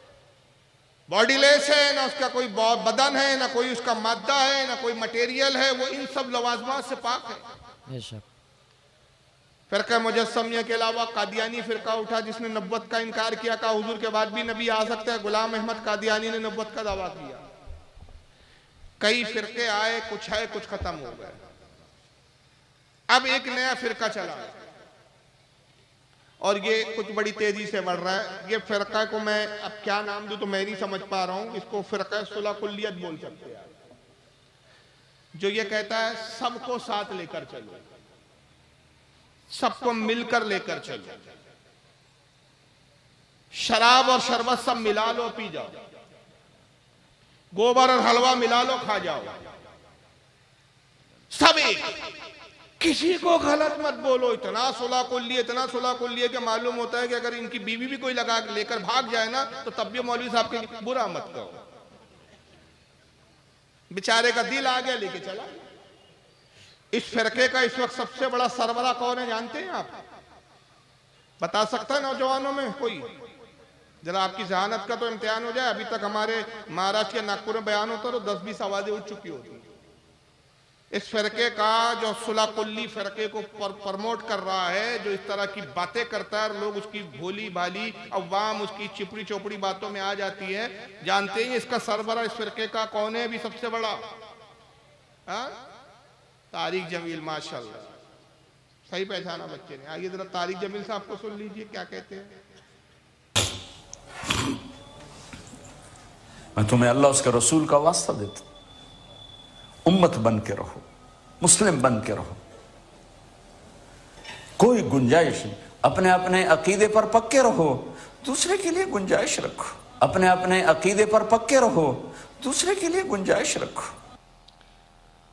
बॉडीलेस है, ना उसका कोई बदन है, ना कोई उसका मादा है, ना कोई मटेरियल है, वो इन सब लवाजमात से पाक है। बेशक। फिरका मुजस्समिया के अलावा कादियानी फिरका उठा जिसने नब्वत का इनकार किया, कहा हुजूर के बाद भी नबी आ सकता है। गुलाम अहमद कादियानी ने नब्वत का दावा किया। कई फिरके आए, कुछ है कुछ खत्म हो गए। अब एक नया फिरका चला और ये कुछ बड़ी तेजी से बढ़ रहा है। ये फिरका को मैं अब क्या नाम दूं तो मैं नहीं समझ पा रहा हूं। इसको फिरका सुलह कुल्लियत बोल सकते हैं, जो ये कहता है सबको साथ लेकर चलो, सबको मिलकर लेकर चलो, शराब और शरबत सब मिला लो पी जाओ, गोबर और हलवा मिला लो खा जाओ, सब एक, किसी को गलत मत बोलो। इतना सुलह कुल्लियत के मालूम होता है कि अगर इनकी बीवी भी कोई लगा लेकर भाग जाए ना तो तब भी मौलवी साहब के बुरा मत कहो, बेचारे का दिल आ गया लेके चला। इस फिरके का इस वक्त सबसे बड़ा सरबरा कौन है जानते हैं आप? बता सकता है नौजवानों में कोई? जरा आपकी जहानत का तो इम्तिहान हो जाए। अभी तक हमारे महाराष्ट्र के नागपुर में बयान होता तो 20-20 आवाजें उठ चुकी होती। इस फिरके का जो सुलह कुल्ली फिरके को प्रमोट कर रहा है, जो इस तरह की बातें करता है, लोग उसकी भोली भाली अवाम उसकी चिपड़ी चोपड़ी बातों में आ जाती है। जानते हैं इसका सरबरा इस फिरके का कौन है अभी सबसे बड़ा? तारिक जमील। माशाल्लाह, सही पहचाना बच्चे ने। आइए जरा तारिक जमील साहब को सुन लीजिए क्या कहते हैं। मैं तुम्हें अल्लाह उसके रसूल का वास्ता देता, उम्मत बन के रहो, मुस्लिम बन के रहो, कोई गुंजाइश नहीं। अपने अपने अकीदे पर पक्के रहो, दूसरे के लिए गुंजाइश रखो। अपने अपने अकीदे पर पक्के रहो, दूसरे के लिए गुंजाइश रखो।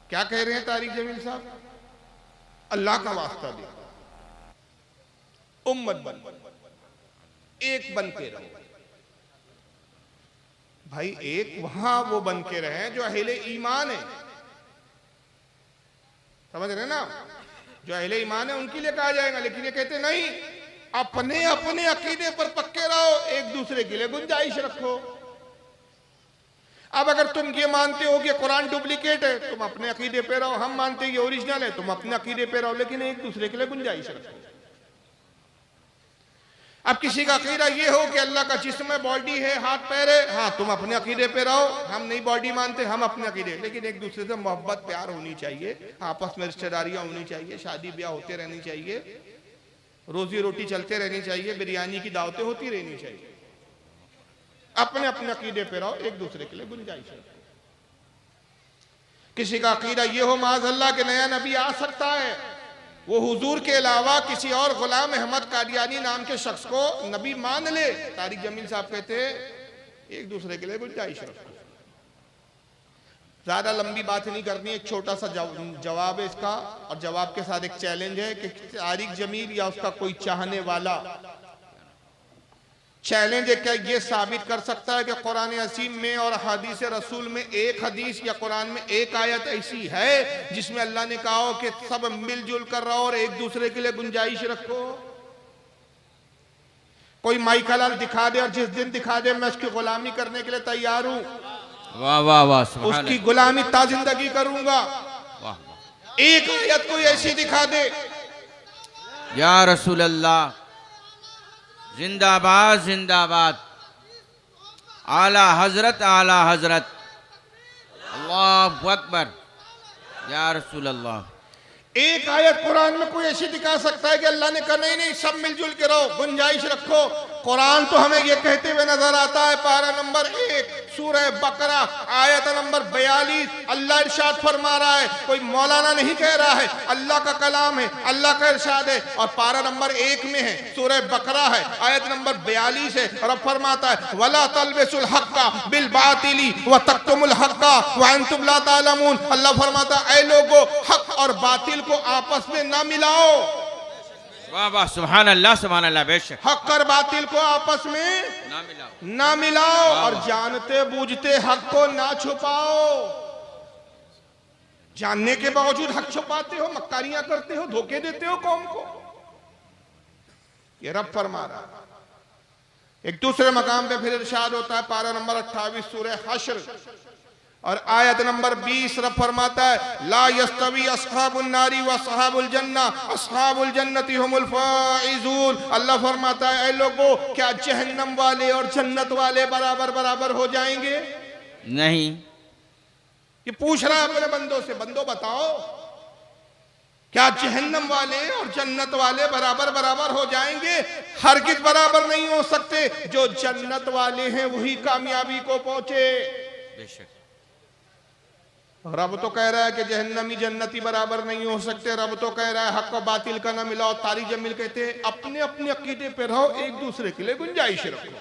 क्या कह रहे हैं तारिक जमील साहब? अल्लाह का वास्ता दे, उम्मत बन, एक बन के रहो। भाई एक वहां वो बन के रहे जो अहले ईमान है, समझ रहे ना, जो अहले ईमान है उनके लिए कहा जाएगा। लेकिन ये कहते नहीं, अपने अपने अकीदे पर पक्के रहो, एक दूसरे के लिए गुंजाइश रखो। अब अगर तुम ये मानते हो कि कुरान डुप्लीकेट है, तुम अपने अकीदे पे रहो, हम मानते हैं ये ओरिजिनल है, तुम अपने अकीदे पे रहो, लेकिन एक दूसरे के लिए गुंजाइश रखो। अब किसी का अकीदा ये हो कि अल्लाह का जिस्म है, बॉडी है, हाथ पैर है, हाँ तुम अपने अकीदे पे रहो, हम नहीं बॉडी मानते, हम अपने अकीदे, लेकिन एक दूसरे से मोहब्बत प्यार होनी चाहिए, आपस में रिश्तेदारियां होनी चाहिए, शादी ब्याह होते रहनी चाहिए, रोजी रोटी चलते रहनी चाहिए, बिरयानी की दावतें होती रहनी चाहिए। अपने अपने अकीदे पे रहो, एक दूसरे के लिए गुंजाइश रखो। किसी का अकीदा ये हो माज़अल्लाह के नया नबी आ सकता है, वो हुजूर के अलावा किसी और गुलाम अहमद कादियानी नाम के शख्स को नबी मान ले, तारिक जमील साहब कहते एक दूसरे के लिए गुंजाइश रखो। ज्यादा लंबी बात नहीं करनी, एक छोटा सा जवाब है इसका, और जवाब के साथ एक चैलेंज है कि तारिक जमील या उसका कोई चाहने वाला, चैलेंज है, क्या ये साबित कर सकता है कि कुरान अज़ीम में और हदीस रसूल में एक हदीस या कुरान में एक आयत ऐसी है जिसमें अल्लाह ने कहा हो कि सब मिलजुल कर रहो और एक दूसरे के लिए गुंजाइश रखो? कोई माइक हलाल दिखा दे और जिस दिन दिखा दे मैं उसकी गुलामी करने के लिए तैयार हूं, वाह वाह वाह, सुभान उसकी गुलामी ताजिंदगी करूंगा। वाह, एक आयत कोई ऐसी दिखा दे, या रसूल अल्लाह, जिंदाबाद जिंदाबाद, आला हजरत आला हजरत, अल्लाहु अकबर, या रसूल अल्लाह। एक आयत कुरान में कोई ऐसी दिखा सकता है कि अल्लाह ने कहा नहीं नहीं सब मिलजुल के रहो, गुंजाइश रखो? कुरान तो हमें यह कहते हुए नजर आता है, पारा नंबर 1 सूरह बकरा आयत नंबर 42, अल्लाह इरशाद फरमा रहा है, कोई मौलाना नहीं कह रहा है, अल्लाह का कलाम है, अल्लाह का इरशाद है, और पारा नंबर 1 में है, सूरह बकरा है, आयत नंबर 42 है, रब फरमाता है वला तलबिसुल हक्का बिल बातिली व तक्तुमुल हक्का व अंतुम ला तालमून। अल्लाह फरमाता है ऐ लोगो, हक और बातिल को आपस में ना मिलाओ। वाह वाह, सुभान अल्लाह, बेशक हक और बातिल को आपस में ना मिलाओ, और जानते बूझते हक को ना छुपाओ। जानने के बावजूद हक छुपाते हो, मक्कारियां करते हो, धोखे देते हो कौम को, ये रब फरमा रहा है। एक दूसरे मकाम पे फिर इरशाद होता है, पारा नंबर 28 सूरह हश्र और आयत नंबर 20, रब फरमाता है ला यस्तवी अस्हाबुन नारी व अस्हाबुल जन्ना अस्हाबुल जन्नति हुमुल फाइजून। अल्लाह फरमाता है ऐ लोगों, क्या जहन्नम वाले और जन्नत वाले बराबर बराबर हो जाएंगे? नहीं। ये पूछ रहा है अपने बंदों से, बंदो बताओ क्या जहन्नम वाले और जन्नत वाले बराबर बराबर हो जाएंगे? हरगिज़ बराबर नहीं हो सकते। जो जन्नत वाले हैं वही कामयाबी को पहुंचे। बेशक रब तो कह रहा है कि जहन्नमी जन्नती बराबर नहीं हो सकते। रब तो कह रहा है हक और बातिल का ना मिलाओ। तारिक जमील कहते हैं अपने अपने अकीदे पे रहो, एक दूसरे के लिए गुंजाइश रखो।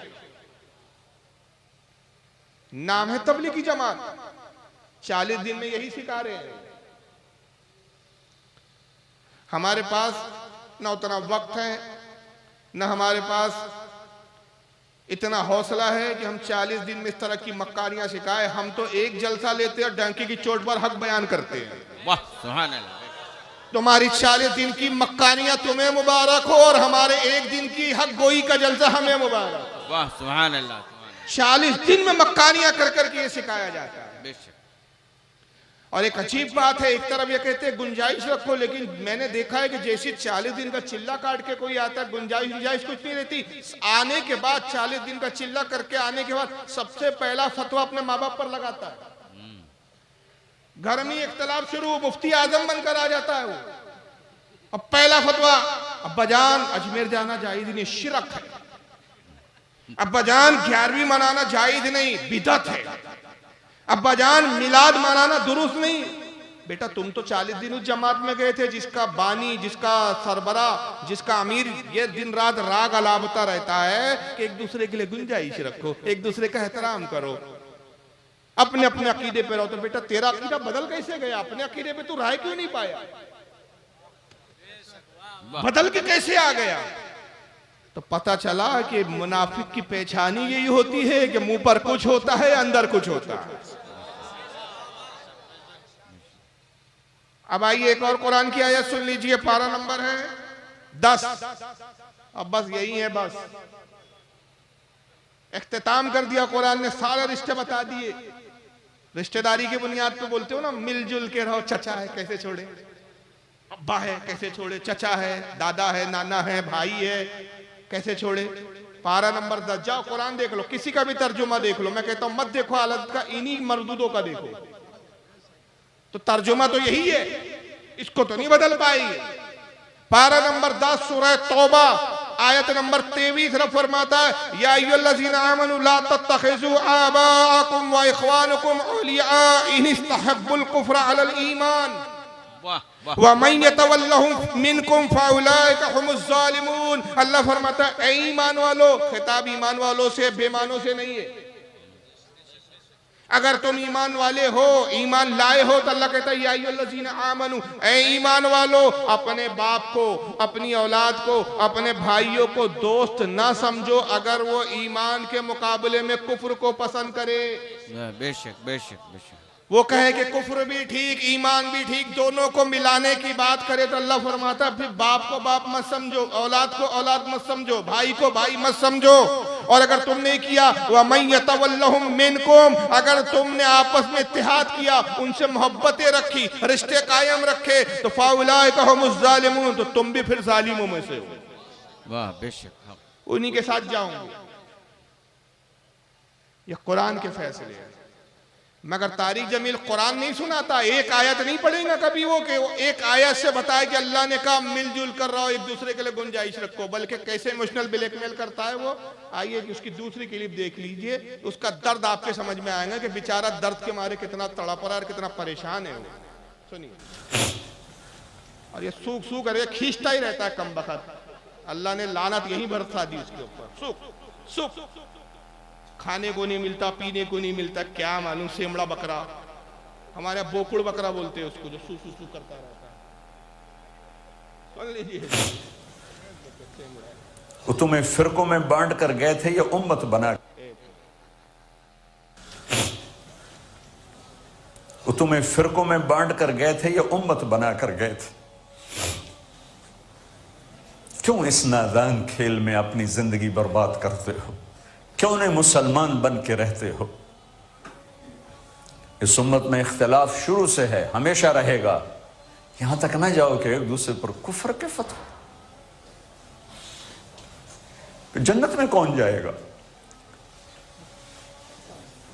नाम है तबलीगी जमात, 40 दिन में यही सिखा रहे हैं। हमारे पास ना उतना वक्त है, ना हमारे पास इतना हौसला है कि हम 40 दिन में इस तरह की मक्कारियां सिखाए। हम तो एक जलसा लेते हैं और डंकी की चोट पर हक बयान करते हैं। वाह सुभान अल्लाह। तुम्हारी 40 दिन की मक्कारियां तुम्हें मुबारक हो और हमारे एक दिन की हक गोई का जलसा हमें मुबारक। वाह सुभान अल्लाह। 40 दिन में मक्कारियां कर करके ये सिखाया जाता है। बेशक। और एक अजीब बात है, एक तरफ ये कहते हैं गुंजाइश रखो, लेकिन मैंने देखा है कि जैसे 40 दिन का चिल्ला काट के कोई आता है, गुंजाइश कुछ नहीं रहती। आने के बाद 40 दिन का चिल्ला करके आने के बाद सबसे पहला फतवा अपने माँ बाप पर लगाता है। घर में इख्तलाफ शुरू, मुफ्ती आजम बनकर आ जाता है वो। अब पहला फतवा, अब्बाजान अजमेर जाना जायज नहीं, शिरक है। अब्बाजान 11वीं मनाना जायज नहीं, बिदअत है। अब्बाजान मिलाद मनाना दुरुस्त नहीं। बेटा तुम तो 40 दिन उस जमात में गए थे जिसका बानी, जिसका सरबरा, जिसका अमीर ये दिन रात राग अलापता रहता है कि एक दूसरे के लिए गुंजाइश रखो, एक दूसरे का एहतराम करो, अपने अपने अकीदे पे रहो। तो बेटा तेरा अकीदा बदल कैसे गया? अपने अकीदे पे तू राय क्यों नहीं पाया? बदल के कैसे आ गया? तो पता चला कि मुनाफिक की पहचान ही यही होती है कि मुंह पर कुछ होता है, अंदर कुछ होता है। अब आइए एक और कुरान की आयत सुन लीजिए, पारा नंबर है 10। अब बस यही है, बस इख्तिताम कर दिया कुरान ने, सारे रिश्ते बता दिए। रिश्तेदारी की बुनियाद पे बोलते हो ना, मिलजुल के रहो। चचा है कैसे छोड़े, अब्बा है कैसे छोड़े, चचा है, दादा है, नाना है, भाई है, कैसे छोड़े। पारा नंबर 10 जाओ कुरान देख लो, किसी का भी तर्जुमा देख लो। मैं कहता हूं मत देखो हालत का, इन्हीं मरदूदों का देखो। तो तर्जुमा तो यही है, इसको तो नहीं बदल पाएगी। पारा नंबर 10 सूरह तौबा आयत नंबर 23 रब फरमाता है, या अय्युहल्लज़ीना आमनू ला तत्तखिज़ू आबाअकुम व इख़वानकुम औलिया इन इस्तहब्बुल कुफ्र अलल ईमान व मन यतवल्लहुम मिनकुम फउलाइका हुमुज़ ज़ालिमून। अल्लाह फरमाता है, ऐ ईमान वालों, खिताब ईमान वालों से, बेईमानों से नहीं है। अगर तुम ईमान वाले हो, ईमान लाए हो, तो अल्लाह कहता है या अय्युहल्लज़ीना आमनू, ऐ ईमान वालों, अपने बाप को, अपनी औलाद को, अपने भाइयों को दोस्त ना समझो अगर वो ईमान के मुकाबले में कुफ्र को पसंद करे। बेशक बेशक बेशक। वो कहे कि कुफ्र भी ठीक, ईमान भी ठीक, दोनों को मिलाने की बात करे तो अल्लाह फरमाता है फिर बाप को बाप मत समझो, औलाद को औलाद मत समझो, भाई को भाई मत समझो। और अगर तुमने किया वमन यतवल्लहुम मिनकुम, अगर तुमने आपस में इत्तेहाद किया, उनसे मोहब्बतें रखी, रिश्ते कायम रखे, तो फाउलाइका हुमुज़ ज़ालिमून, तो तुम भी फिर जालिमों में से हो। वाह बेशक, उन्हीं के साथ जाऊंगे। ये कुरान के फैसले हैं। मगर तारिक जमील कुरान नहीं सुनाता, एक आयत नहीं पढ़ेगा कभी वो कि वो एक आयत से बताए कि अल्लाह ने कहा मिलजुल कर रहा हो, एक दूसरे के लिए गुंजाइश रखो, बल्कि कैसे इमोशनल ब्लैकमेल करता है वो। आइए कि उसकी दूसरी क्लिप देख लीजिए, उसका दर्द आपके समझ में आएगा कि बेचारा दर्द के मारे कितना तड़प रहा है, कितना परेशान है वो। सुनिए। और ये सूख सूख करके खींचता ही रहता है कम बखत। अल्लाह ने लानत यही बरसा दी उसके ऊपर। सूख सूख, खाने को नहीं मिलता, पीने को नहीं मिलता, क्या मालूम सेमड़ा बकरा, हमारे यहाँ बोकुड़ बकरा बोलते हैं उसको, जो सू सू सू करता रहता है। सुन लीजिए। वो तुम्हें फिरकों में बांट कर गए थे, ये उम्मत बना, वो तुम्हें फिरकों में बांट कर गए थे, ये उम्मत बना कर गए थे। क्यों इस नादान खेल में अपनी जिंदगी बर्बाद करते हो? क्यों नहीं मुसलमान बन के रहते हो? इस उम्मत में इख्तिलाफ शुरू से है, हमेशा रहेगा। यहां तक ना जाओ कि एक दूसरे पर कुफ्र के फतवा। जन्नत में कौन जाएगा?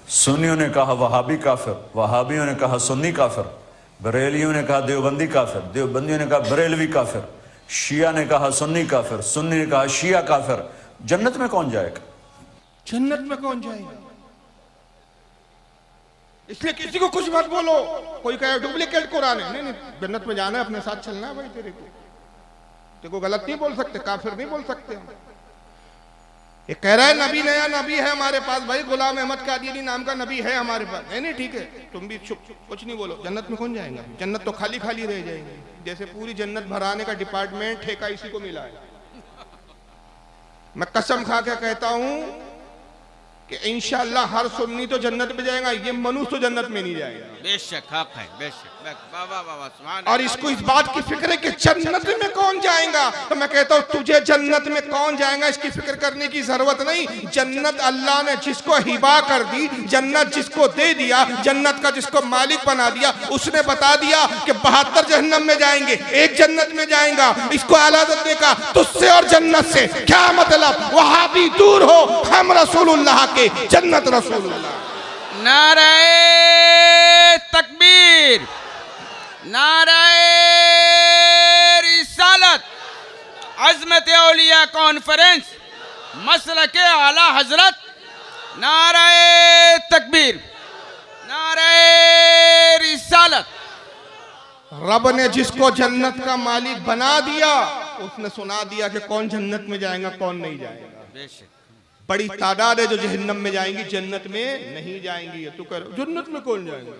सुन्नियों ने कहा वहाबी काफिर, वहाबियों ने कहा सुन्नी काफिर, बरेलियों ने कहा देवबंदी काफिर, देवबंदियों ने कहा बरेलवी काफिर, शिया ने कहा सुन्नी काफिर, सुन्नी ने कहा शिया काफिर। जन्नत में कौन जाएगा? जन्नत में कौन जाएगा? इसलिए किसी को कुछ मत बोलो। कोई कहे डुप्लीकेट कुरान है, नहीं नहीं, जन्नत में जाना है, अपने साथ चलना है भाई। तेरे को गलत नहीं बोल सकते, काफिर नहीं बोल सकते। ये कह रहा है नबी, नया नबी है हमारे पास भाई, गुलाम अहमद कादियानी नाम का नबी है हमारे पास। नहीं नहीं ठीक है, तुम भी चुप, कुछ नहीं बोलो। जन्नत में कौन जाएगा? जन्नत तो खाली खाली रह जाएगी। जैसे पूरी जन्नत भराने का डिपार्टमेंट ठेका इसी को मिला है। मैं कसम खा के कहता हूं कि इंशाअल्लाह हर सुन्नी तो जन्नत में जाएगा, ये मनुष्य तो जन्नत में नहीं जाएगा। बेशक हक है, बेशक। और इसको इस बात की फिक्र है कि जन्नत में कौन जाएगा। तो मैं कहता हूं तुझे जन्नत में कौन जाएगा इसकी फिक्र करने की जरूरत नहीं। जन्नत अल्लाह ने जिसको हिबा कर दी, जन्नत जिसको दे दिया, जन्नत का जिसको मालिक बना दिया, उसने बता दिया कि 72 जहन्नम में जाएंगे, एक जन्नत में जाएगा। इसको अलादत ने कहा तुझसे और जन्नत से क्या मतलब? वहां भी दूर हो, हम रसूलुल्लाह के, जन्नत रसूलुल्लाह। नारे तकबीर, नारे रिसालत, अज़मत औलिया कॉन्फ्रेंस, मसलके आला हजरत, नारे तकबीर, नारे रिसालत। रब ने जिसको जन्नत का मालिक बना दिया, उसने सुना दिया कि कौन जन्नत में जाएगा, कौन नहीं जाएगा। बेशक। बड़ी तादाद है जो जहन्नम में जाएंगी, जन्नत में नहीं जाएंगी। तो कर जन्नत में कौन जाएगा?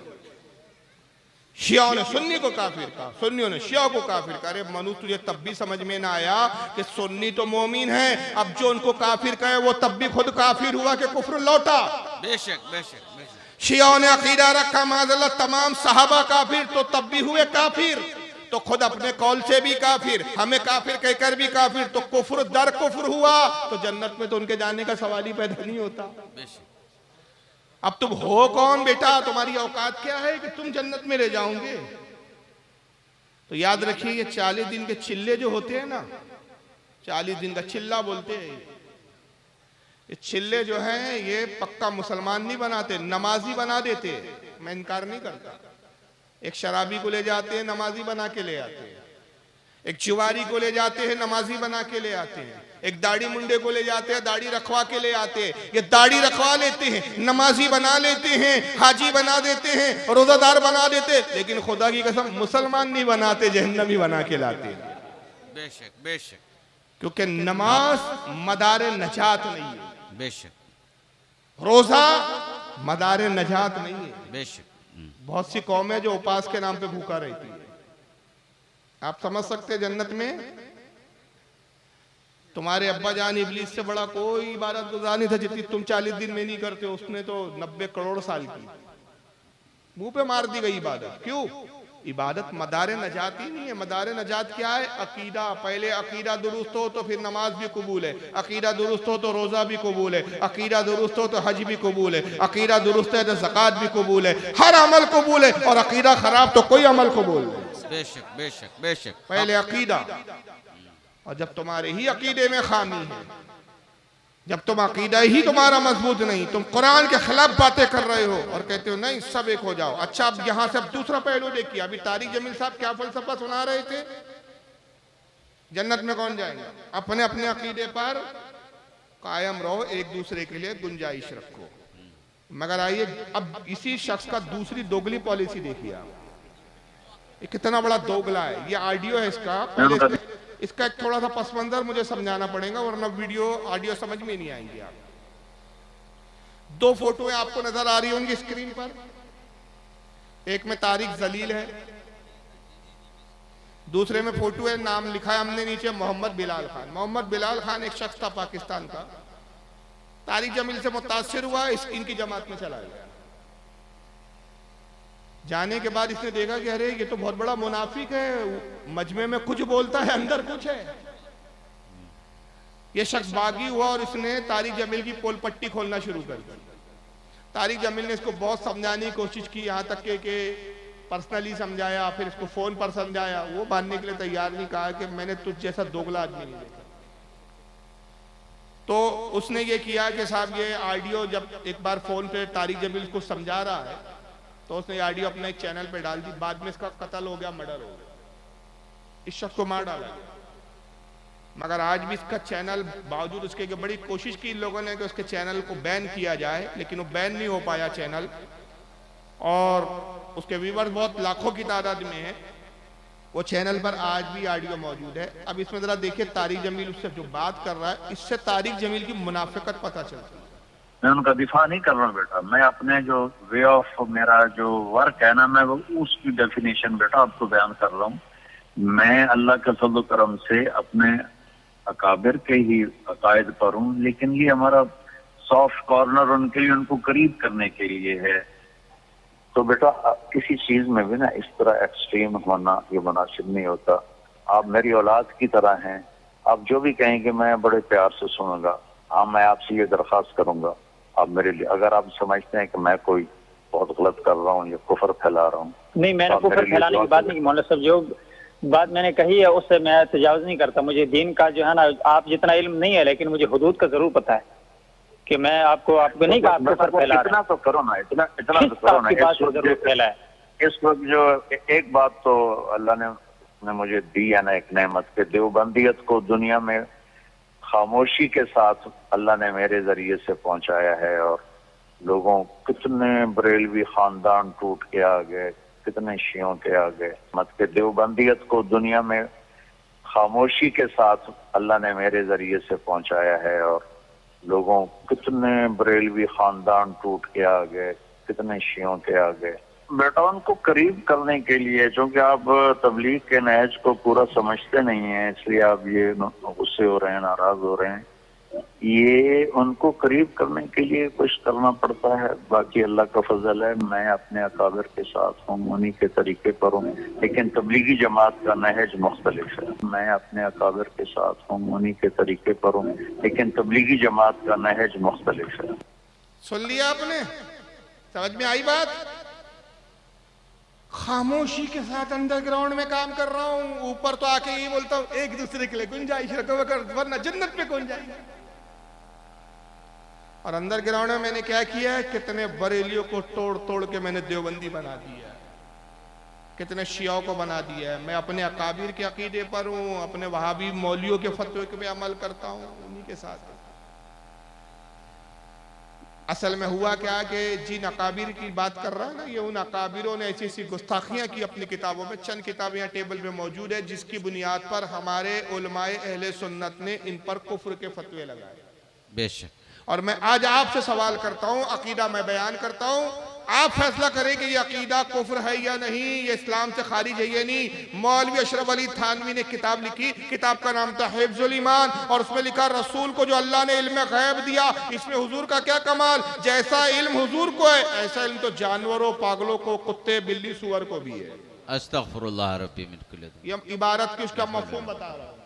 शियाओं ने सुन्नी को काफिर कहा, सुन्नियों ने शिया को काफिर कहा। अरे मनु तुझे तब भी समझ में ना आया कि सुन्नी तो मोमिन है, अब जो उनको काफिर कहे वो तब भी खुद काफिर हुआ कि कुफ्र लौटा। बेशक बेशक बेशक। शियाओं ने अकीदा रखा माज़अल्लाह तमाम सहाबा काफिर, तो तब भी हुए काफिर, तो खुद अपने कौल से भी काफिर, हमें काफिर कहकर भी काफिर, तो कुफ्र दर कुफ्र हुआ, तो जन्नत में तो उनके जाने का सवाल ही पैदा नहीं होता। बेशक। अब तुम हो कौन बेटा, तुम्हारी औकात क्या है कि तुम जन्नत में ले जाओगे? तो याद रखिए ये 40 दिन के चिल्ले जो होते हैं ना, 40 दिन का चिल्ला बोलते हैं, ये चिल्ले जो हैं ये पक्का मुसलमान नहीं बनाते, नमाजी बना देते। मैं इनकार नहीं करता। एक शराबी को ले जाते हैं, नमाजी बना के ले आते हैं। एक चुवारी को ले जाते हैं, नमाजी बना के ले आते हैं। एक दाढ़ी मुंडे को ले जाते हैं, दाढ़ी रखवा के ले आते हैं। ये दाढ़ी रखवा लेते हैं, नमाजी बना लेते हैं, हाजी बना देते हैं, रोजादार बना देते हैं, लेकिन खुदा की कसम मुसलमान नहीं बनाते, जहन्नमी बना के लाते हैं। बेशक बेशक। क्योंकि नमाज मदार नजात नहीं है, बेशक। रोजा मदार नजात नहीं है। बेशक। बहुत सी कौम है जो उपास के नाम पे भूखा रहती है। आप समझ सकते हैं जन्नत में तुम्हारे अब्बा जान इबलीस से बड़ा कोई इबादत गुजार नहीं था जितनी तुम 40 दिन में नहीं करते। उसने तो 90 करोड़ साल की मुंह पे मार दी गई इबादत। क्यों? इबादत मदार नजात ही नहीं है। मदार नजात क्या है? अकीदा। पहले अकीदा दुरुस्त हो तो फिर नमाज भी कबूल है, अकीदा दुरुस्त हो तो रोजा भी कबूल है, अकीदा दुरुस्त हो तो हज भी कबूल है, अकीदा दुरुस्त है तो ज़कात भी कबूल है, हर अमल कबूल है। और अकीदा खराब तो कोई अमल कबूल नहीं। बेशक बेशक बेशक। पहले अकीदा, और जब तुम्हारे ही अकीदे में खामी है, जब तुम अकीदा ही तुम्हारा मजबूत नहीं, तुम कुरान के खिलाफ बातें कर रहे हो और कहते हो नहीं सब एक हो जाओ। अच्छा अब यहां से अब दूसरा पहलू देखिए। अभी तारिक जमील साहब क्या फलसफा सुना रहे थे? जन्नत में कौन जाएगा? अपने अपने अकीदे पर कायम रहो, एक दूसरे के लिए गुंजाइश रखो। मगर आइए अब इसी शख्स का दूसरी दोगली पॉलिसी देखिए आप। ये कितना बड़ा दोगला है। ये ऑडियो है इसका, पहले इसका एक थोड़ा सा पस मंजर मुझे समझाना पड़ेगा वरना वीडियो ऑडियो समझ में नहीं आएंगे। आप दो फोटोएं आपको नजर आ रही होंगी स्क्रीन पर। एक में तारिक जलील है, दूसरे में फोटो है, नाम लिखा है हमने नीचे मोहम्मद बिलाल खान। मोहम्मद बिलाल खान एक शख्स था पाकिस्तान का, तारिक जमील से मुतासिर हुआ, इनकी जमात में चला गया। जाने के बाद इसने देखा कि अरे ये तो बहुत बड़ा मुनाफिक है, मजमे में कुछ बोलता है अंदर कुछ है। ये शख्स बागी हुआ और इसने तारिक जमील की पोल पट्टी खोलना शुरू कर दी। तारिक जमील ने इसको बहुत समझाने की कोशिश की, यहाँ तक के पर्सनली समझाया, फिर इसको फोन पर समझाया, वो मानने के लिए तैयार नहीं। कहा कि मैंने तुझ जैसा दोगला आदमी नहीं देखा। तो उसने ये किया कि साहब ये ऑडियो जब एक बार फोन पे तारिक जमील को समझा रहा है तो उसने ये ऑडियो अपने एक चैनल पे डाल दी। बाद में इसका कत्ल हो गया, मर्डर हो गया, इस शख्स को मार डाला गया। मगर आज भी इसका चैनल, बावजूद उसके कि बड़ी कोशिश की इन लोगों ने कि उसके चैनल को बैन किया जाए, लेकिन वो बैन नहीं हो पाया चैनल। और उसके व्यूवर्स बहुत लाखों की तादाद में है। वो चैनल पर आज भी ऑडियो मौजूद है। अब इसमें जरा देखिए तारिक जमील उससे जो बात कर रहा है, इससे तारिक जमील की मुनाफिकत पता चलती है। मैं उनका दिफा नहीं कर रहा हूँ बेटा, मैं अपने जो वे ऑफ मेरा जो वर्क है ना, मैं वो उसकी डेफिनेशन बेटा आपको बयान कर रहा हूँ। मैं अल्लाह के फज़ल करम से अपने अकाबिर के ही अकायद पर हूँ, लेकिन ये हमारा सॉफ्ट कॉर्नर उनके लिए, उनको करीब करने के लिए है। तो बेटा किसी चीज में भी ना इस तरह एक्सट्रीम होना ये मुनासिब नहीं होता। आप मेरी औलाद की तरह हैं, आप जो भी कहेंगे मैं बड़े प्यार से सुनूंगा। हाँ, मैं आपसे ये दरख्वास्त करूंगा, आप मेरे लिए अगर आप समझते हैं कि मैं कोई बहुत गलत कर रहा हूँ या कुफर फैला रहा हूँ। नहीं, मैंने कुफर फैलाने की बात नहीं की मौलाना साहब, जो बात मैंने कही है उससे मैं तजावुज नहीं करता। मुझे दीन का जो है ना, आप जितना इल्म नहीं है, लेकिन मुझे हुदूद का जरूर पता है कि मैं आपको नहीं कहा कुफर फैला। इतना तो करो ना, इतना तो करो ना। इस वक्त जो एक बात तो अल्लाह ने मुझे दी है ना, एक नेमत के देवबंदियत को दुनिया में खामोशी के साथ अल्लाह ने मेरे जरिए से पहुंचाया है। और लोगों, कितने बरेलवी खानदान टूट के आ गए, कितने शियों के आ गए। मत के देवबंदियत को दुनिया में खामोशी के साथ अल्लाह ने मेरे जरिए से पहुंचाया है। और लोगों, कितने बरेलवी खानदान टूट के आ गए, कितने शियों के आ गए। बेटा उनको करीब करने के लिए, क्योंकि आप तबलीग के नहज को पूरा समझते नहीं हैं, इसलिए आप ये गुस्से हो रहे हैं, नाराज हो रहे हैं। ये उनको करीब करने के लिए कुछ करना पड़ता है। बाकी अल्लाह का फजल है, मैं अपने अकाबिर के साथ हूँ, उन्हीं के तरीके पर हूँ, लेकिन तबलीगी जमात का नहज मुख्तलिफ है। मैं अपने अकाबिर के साथ हूँ, उन्हीं के तरीके पर हूँ, लेकिन तबलीगी जमात का नहज मुख्तलिफ है। सुन लिया आपने? समझ में आई बात? खामोशी के साथ अंडरग्राउंड में काम कर रहा हूं, ऊपर तो आके यही बोलता हूं एक दूसरे के लिए गुंजाइश रखो, वरना जन्नत में कौन जाएगा। और अंडरग्राउंड में मैंने क्या किया है, कितने बरेलियों को तोड़ तोड़ के मैंने देवबंदी बना दिया, कितने शियाओं को बना दिया है। मैं अपने अकाबिर के अकीदे पर हूं, अपने वहाबी मौलियों के फतवे पे अमल करता हूं, उन्हीं के साथ। असल में हुआ क्या कि जिन अकाबिर की बात कर रहा है ना, ये उन अकाबिरों ने ऐसी ऐसी गुस्ताखियां की अपनी किताबों में। चंद किताबें यहाँ टेबल पे मौजूद है जिसकी बुनियाद पर हमारे उलमाए अहले सुन्नत ने इन पर कुफ्र के फतवे लगाए। बेशक। और मैं आज आपसे सवाल करता हूँ, अकीदा मैं बयान करता हूँ, आप फैसला करें कि ये अकीदा कुफ्र है या नहीं, ये इस्लाम से खारिज है या नहीं। मौलवी अशरफ अली थानवी ने किताब लिखी, किताब का नाम था हिफ्जुल ईमान, और उसमें लिखा रसूल को जो अल्लाह ने इल्म गैब दिया, इसमें हुजूर का क्या कमाल। जैसा इल्म हुजूर को है ऐसा इल्म तो जानवरों, पागलों को, कुत्ते, बिल्ली, सुअर को भी है। अस्तगफिरुल्लाह रब्बी मिन कुल्ली। ये इबारत की उसका मफहूम बता रहा हूं।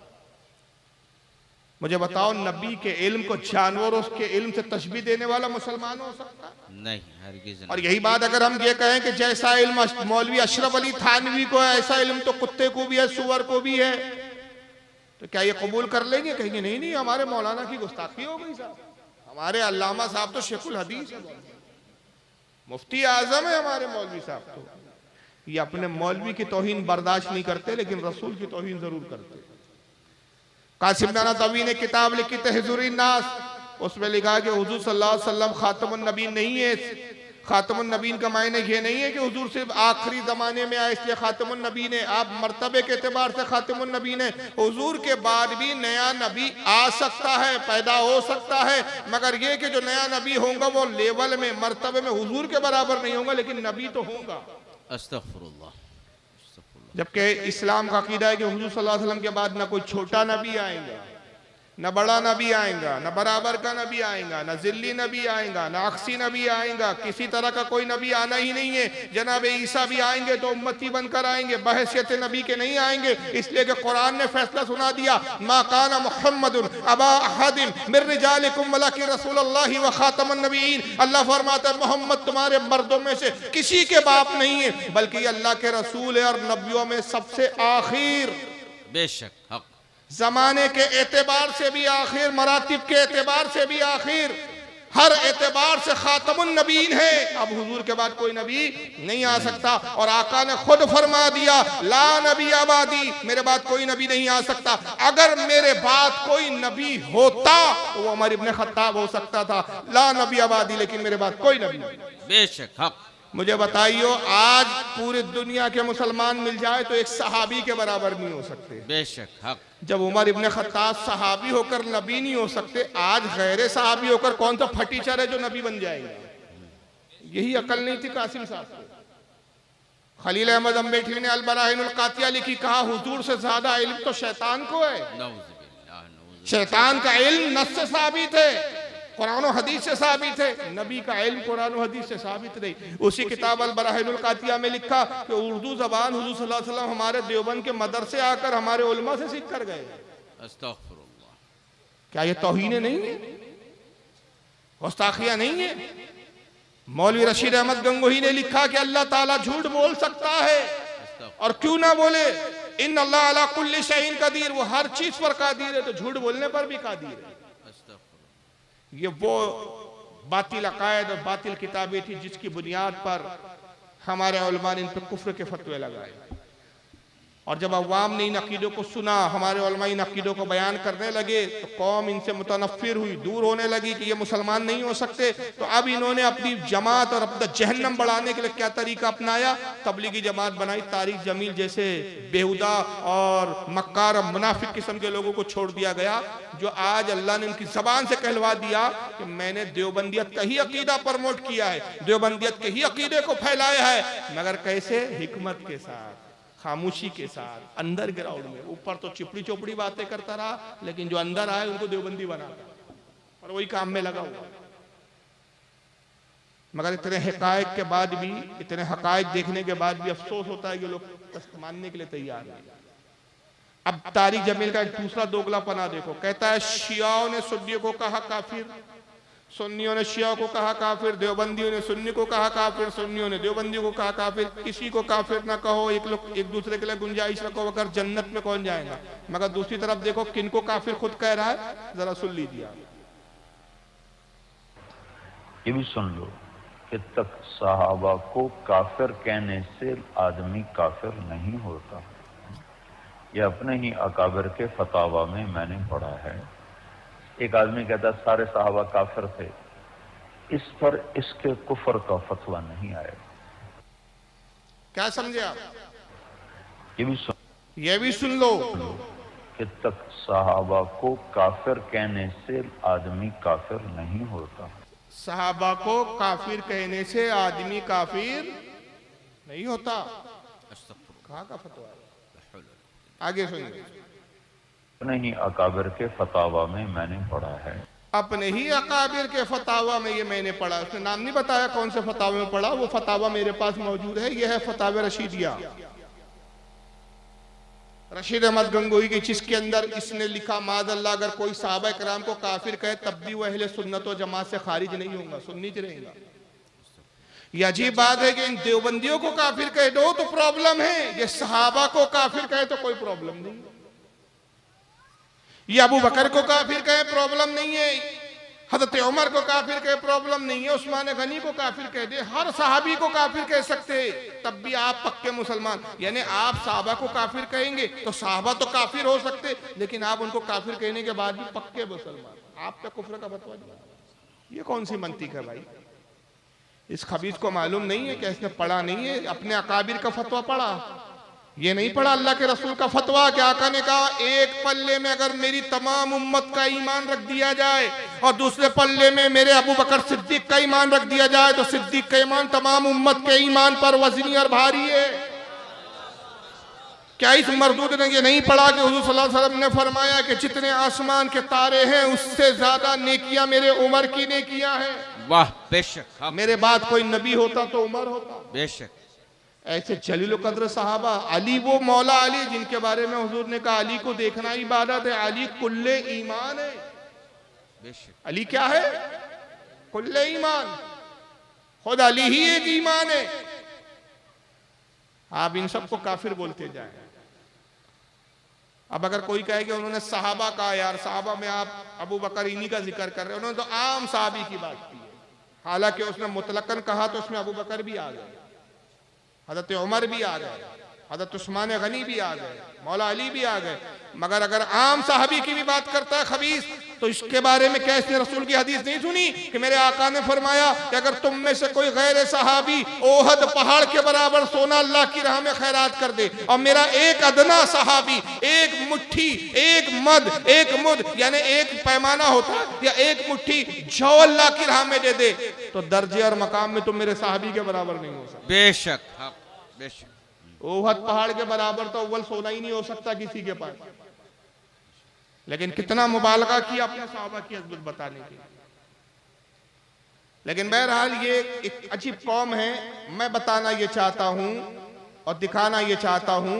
मुझे बताओ, नबी के इल्म को जानवरों के इल्म से तशबीह देने वाला मुसलमान हो सकता है? नहीं, हरगिज़ नहीं। और यही बात अगर हम ये कहें कि जैसा इल्म मौलवी अशरफ अली थानवी को है ऐसा इल्म तो कुत्ते को भी है, सुअर को भी है, तो क्या ये कबूल कर लेंगे? कहेंगे नहीं नहीं, हमारे मौलाना की गुस्ताखी हो गई साहब, हमारे अल्लामा साहब तो शेखुल हदीस है, मुफ्ती आजम है हमारे मौलवी साहब। तो ये अपने मौलवी की तौहीन बर्दाश्त नहीं करते, लेकिन रसूल की तौहीन जरूर करते। कासिम नानवी ने किताब लिखी तहज़ुरुन नास, उसमें लिखा कि हुजूर सल्लल्लाहु अलैहि वसल्लम खातमुन नबीन नहीं है। खातमुन नबीन का मायने ये नहीं है कि हुजूर सिर्फ आखिरी जमाने में आए इसलिए खातमुन नबीन है। आप मर्तबे के एतबार से खातमुन नबीन है। हुजूर के बाद भी नया नबी आ सकता है, पैदा हो सकता है, मगर ये कि जो नया नबी होगा वो लेवल में, मर्तबे में हुजूर के बराबर नहीं होगा, लेकिन नबी तो होगा। अस्तगफिरुल्लाह। जबकि इस्लाम का अकीदा है कि हुजूर सल्लल्लाहु अलैहि वसल्लम के बाद न कोई छोटा नबी आएगा, न बड़ा नबी आएगा, न बराबर का नबी आएगा, न जिल्ली नबी आएगा, न अक्सी नबी आएगा, किसी तरह का कोई नबी आना ही नहीं है। जनाब ईसा भी आएंगे तो उम्मती बनकर आएंगे, बहैसियत नबी के नहीं आएंगे, इसलिए कि कुरान ने फैसला सुना दिया, मा काना मुहम्मदुन अबा अहदिन मिन रिजालिकुम वलाकिन रसूलुल्लाहि व खातमुन नबीयीन। अल्लाह फरमाता है मोहम्मद तुम्हारे मर्दों में से किसी के बाप नहीं है, बल्कि अल्लाह के रसूल है और नबियों में सबसे आखिर। बेशक, हक। जमाने के एतबार से भी आखिर, मरातिब के एतबार से भी आखिर, हर एतबार से खातमुन नबीन है। अब हुजूर के बाद कोई नबी नहीं आ सकता, और आका ने खुद फरमा दिया ला नबी आबादी, मेरे बाद कोई नबी नहीं आ सकता। अगर मेरे बाद कोई नबी होता तो वो उमर इब्न खत्ताब हो सकता था, ला नबी आबादी, लेकिन मेरे बाद कोई नबी नहीं। बेशक, हक। मुझे बताइयो, आज पूरी दुनिया के मुसलमान मिल जाए तो एक सहाबी के बराबर नहीं हो सकते। बेशक, हक। जब उमर इब्न खत्ताब सहाबी होकर नबी नहीं हो सकते, आज गैर सहाबी होकर कौन सा फटीचर है जो नबी बन जाएगा? यही अकल नहीं थी कासिम साहब को। खलील अहमद अम्बेठी ने अल-बराहिनुल कातिया लिखी, कहा हुजूर से ज्यादा इल्म तो शैतान को है। शैतान का इल्म नस से साबित है, कुरान और हदीस से साबित है, नबी का इल्म कुरान और हदीस से साबित नहीं। उसी किताब अल-बराहिनुल कातिया में लिखा कि उर्दू जबान हुजूर सल्लल्लाहु अलैहि वसल्लम हमारे देवबंद के मदरसे आकर हमारे उलमा से सीख कर गए। अस्तगफिरुल्लाह। क्या ये तौहीन नहीं है, गुस्ताखियां नहीं है? मौलवी रशीद अहमद गंगोही ने लिखा कि अल्लाह ताला झूठ बोल सकता है, और क्यों ना बोले, इन अल्लाह अला कुल्ली शैइन कदीर, वो हर चीज पर कादिर है, तो झूठ बोलने पर भी कादिर है। ये वो बातिल अकायद और बातिल किताबें थी जिसकी बुनियाद पर हमारे उलमा ने इन पर कुफ्र के फतवे लगाए। और जब अवाम ने इन अकीदों को सुना, हमारे उलमा इन अकीदों को बयान करने लगे, तो कौम इनसे मुतनफ़िर हुई, दूर होने लगी कि ये मुसलमान नहीं हो सकते। तो अब इन्होंने अपनी जमात और अपना जहन्नम बढ़ाने के लिए क्या तरीका अपनाया? तबलीगी जमात बनाई। तारिक जमील जैसे बेहुदा और मक्कार और मुनाफिक किस्म के लोगों को छोड़ दिया गया, जो आज अल्लाह ने उनकी जबान से कहलवा दिया कि मैंने देवबंदियत का ही अकीदा प्रमोट किया है, देवबंदियत के ही अकीदे को फैलाया है, मगर कैसे? हिकमत के साथ, खामोशी के साथ, अंदर ग्राउंड में। ऊपर तो चिपड़ी चोपड़ी बातें करता रहा, लेकिन जो अंदर आए उनको देवबंदी बना और वही काम में लगा हुआ। मगर इतने हकायक के बाद भी, इतने हकायक देखने के बाद भी अफसोस होता है कि लोग मानने के लिए तैयार नहीं। अब तारिक जमील का एक दूसरा दोगलापना देखो, कहता है शियाओं ने सुन्नियों को कहा काफिर, सुन्नियों ने शिया को कहा काफिर, देवबंदियों ने सुन्नी को कहा काफिर, सुन्नियों ने देवबंदियों को कहा काफिर। किसी को काफिर ना कहो, एक दूसरे के लिए गुंजाइश रखो, अगर जन्नत में कौन जाएगा। मगर दूसरी तरफ देखो किनको काफिर खुद कह रहा है, जरा सुन लीजिए। ये भी सुन लो कि तक सहाबा को काफिर कहने से आदमी काफिर नहीं होता। ये अपने ही अकाबिर के फतावा में मैंने पढ़ा है। एक आदमी कहता सारे सहाबा काफिर थे, इस पर इसके कुफर का फतवा नहीं आया। क्या समझे आप? ये भी सुन लो कि तक सहाबा को काफिर कहने से आदमी काफिर नहीं होता। सहाबा को काफिर कहने से आदमी काफिर नहीं होता। कहाँ का फतवा है? आगे सुनिए। अपने ही अकाबिर के फतावा में मैंने पढ़ा है। अपने ही अकाबिर के फतावा में ये मैंने पढ़ा। उसने नाम नहीं बताया कौन से फतावे में पढ़ा, वो फतावा मेरे पास मौजूद है। यह है फतावा रशीदिया, रशीद अहमद गंगोही की, जिसके अंदर इसने लिखा मादअल्लाह अगर कोई सहाबा इकराम को काफिर कहे तब भी वो अहले सुन्नत व जमात से खारिज नहीं होगा, सुन्नी च रहेगा। ये अजीब बात है कि इन देवबंदियों को काफिर कह दो तो प्रॉब्लम है, ये सहाबा को काफिर कहे तो कोई प्रॉब्लम नहीं। ये अबू बकर को काफिर कहे प्रॉब्लम नहीं है, हजरत उमर को काफिर कहे प्रॉब्लम नहीं है, उस्मान गनी को काफिर कह दे, हर सहाबी को काफिर कह सकते, तब भी आप पक्के मुसलमान। यानी आप सहाबा को काफिर कहेंगे तो सहाबा तो काफिर हो सकते, लेकिन आप उनको काफिर कहने के बाद भी पक्के मुसलमान। आप पे कुफ्र का फतवा दिया, ये कौन सी मंतिक है भाई? इस खबीज को मालूम नहीं है कि इसने पढ़ा नहीं है, अपने अकाबिर का फतवा पढ़ा, ये नहीं पढ़ा अल्लाह के रसूल का फतवा। कि आका ने कहा एक पल्ले में अगर मेरी तमाम उम्मत का ईमान रख दिया जाए और दूसरे पल्ले में मेरे अबू बकर सिद्दीक का ईमान रख दिया जाए तो सिद्दीक का ईमान तमाम उम्मत के ईमान पर वजनी और भारी है। क्या इस मरदूद ने ये नहीं पढ़ा कि हुजूर सल्लल्लाहु अलैहि वसल्लम ने फरमाया कि जितने आसमान के तारे हैं उससे ज्यादा नेकियां मेरे उमर की नेकियां हैं। वाह, बेशक। मेरे बाद कोई नबी होता तो उमर होता। बेशक। ऐसे जलील कद्र सहाबा, अली वो मौला अली जिनके बारे में हुजूर ने कहा अली को देखना इबादत है, अली कुल्ले ईमान है। बेशक। अली क्या है? कुल्ले ईमान, खुद अली ही एक ईमान है। आप इन सबको काफिर बोलते जाएं। अब अगर कोई कहे कि उन्होंने सहाबा कहा, यार सहाबा में आप अबू बकर इन्हीं का जिक्र कर रहे हो, उन्होंने तो आम सहाबी की बात की है। हालांकि उसने मुतलकन कहा तो उसमें अबू बकर भी आ गए, हजरत उमर भी आ गए, हजरत उस्मान गनी भी आ गए, मौला अली भी आ गए। मगर अगर आम साहबी की भी बात करता है खबीस, तो इसके बारे में क्या इसने रसूल की हदीस नहीं सुनी कि मेरे आका ने फरमाया कि अगर तुम में से कोई गैर सहाबी ओहद पहाड़ के बराबर सोना अल्लाह की राह में खैरात कर दे और मेरा एक अदना सहाबी एक मुट्ठी, एक मद, एक मुद यानी एक पैमाना होता या एक मुट्ठी जौ अल्लाह की राह में दे दे, तो दर्जे और मकाम में तुम मेरे सहाबी के बराबर नहीं हो सकते। बेशक, हाँ, बेशक। ओहद पहाड़ के बराबर तो अव्वल सोना ही नहीं हो सकता किसी के पास, लेकिन कितना मुबालगा किया अपने सहाबा की अज़मत बताने के। लेकिन बहरहाल ये एक अजीब कौम है। मैं बताना ये चाहता हूं और दिखाना ये चाहता हूं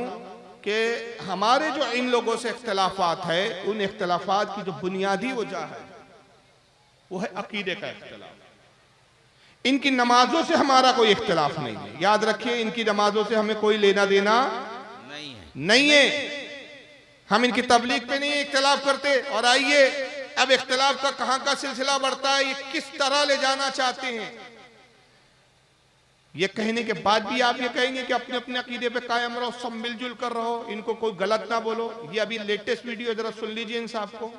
कि हमारे जो इन लोगों से इख्तिलाफात है, उन इख्तिलाफात की जो बुनियादी वजह है वो है अकीदे का इख्तिलाफ। इनकी नमाजों से हमारा कोई इख्तिलाफ नहीं है, याद रखिए, इनकी नमाजों से हमें कोई लेना देना नहीं है। हम इनकी तबलीग पे नहीं इख्तिलाफ करते। और आइए अब इख्तिलाफ का कहां का सिलसिला बढ़ता है, ये किस तरह ले जाना चाहते हैं। ये कहने के बाद भी आप ये कहेंगे कि अपने अपने अकीदे पे कायम रहो, सब मिलजुल कर रहो, इनको कोई गलत ना बोलो। ये अभी लेटेस्ट वीडियो जरा सुन लीजिए इन साहब को,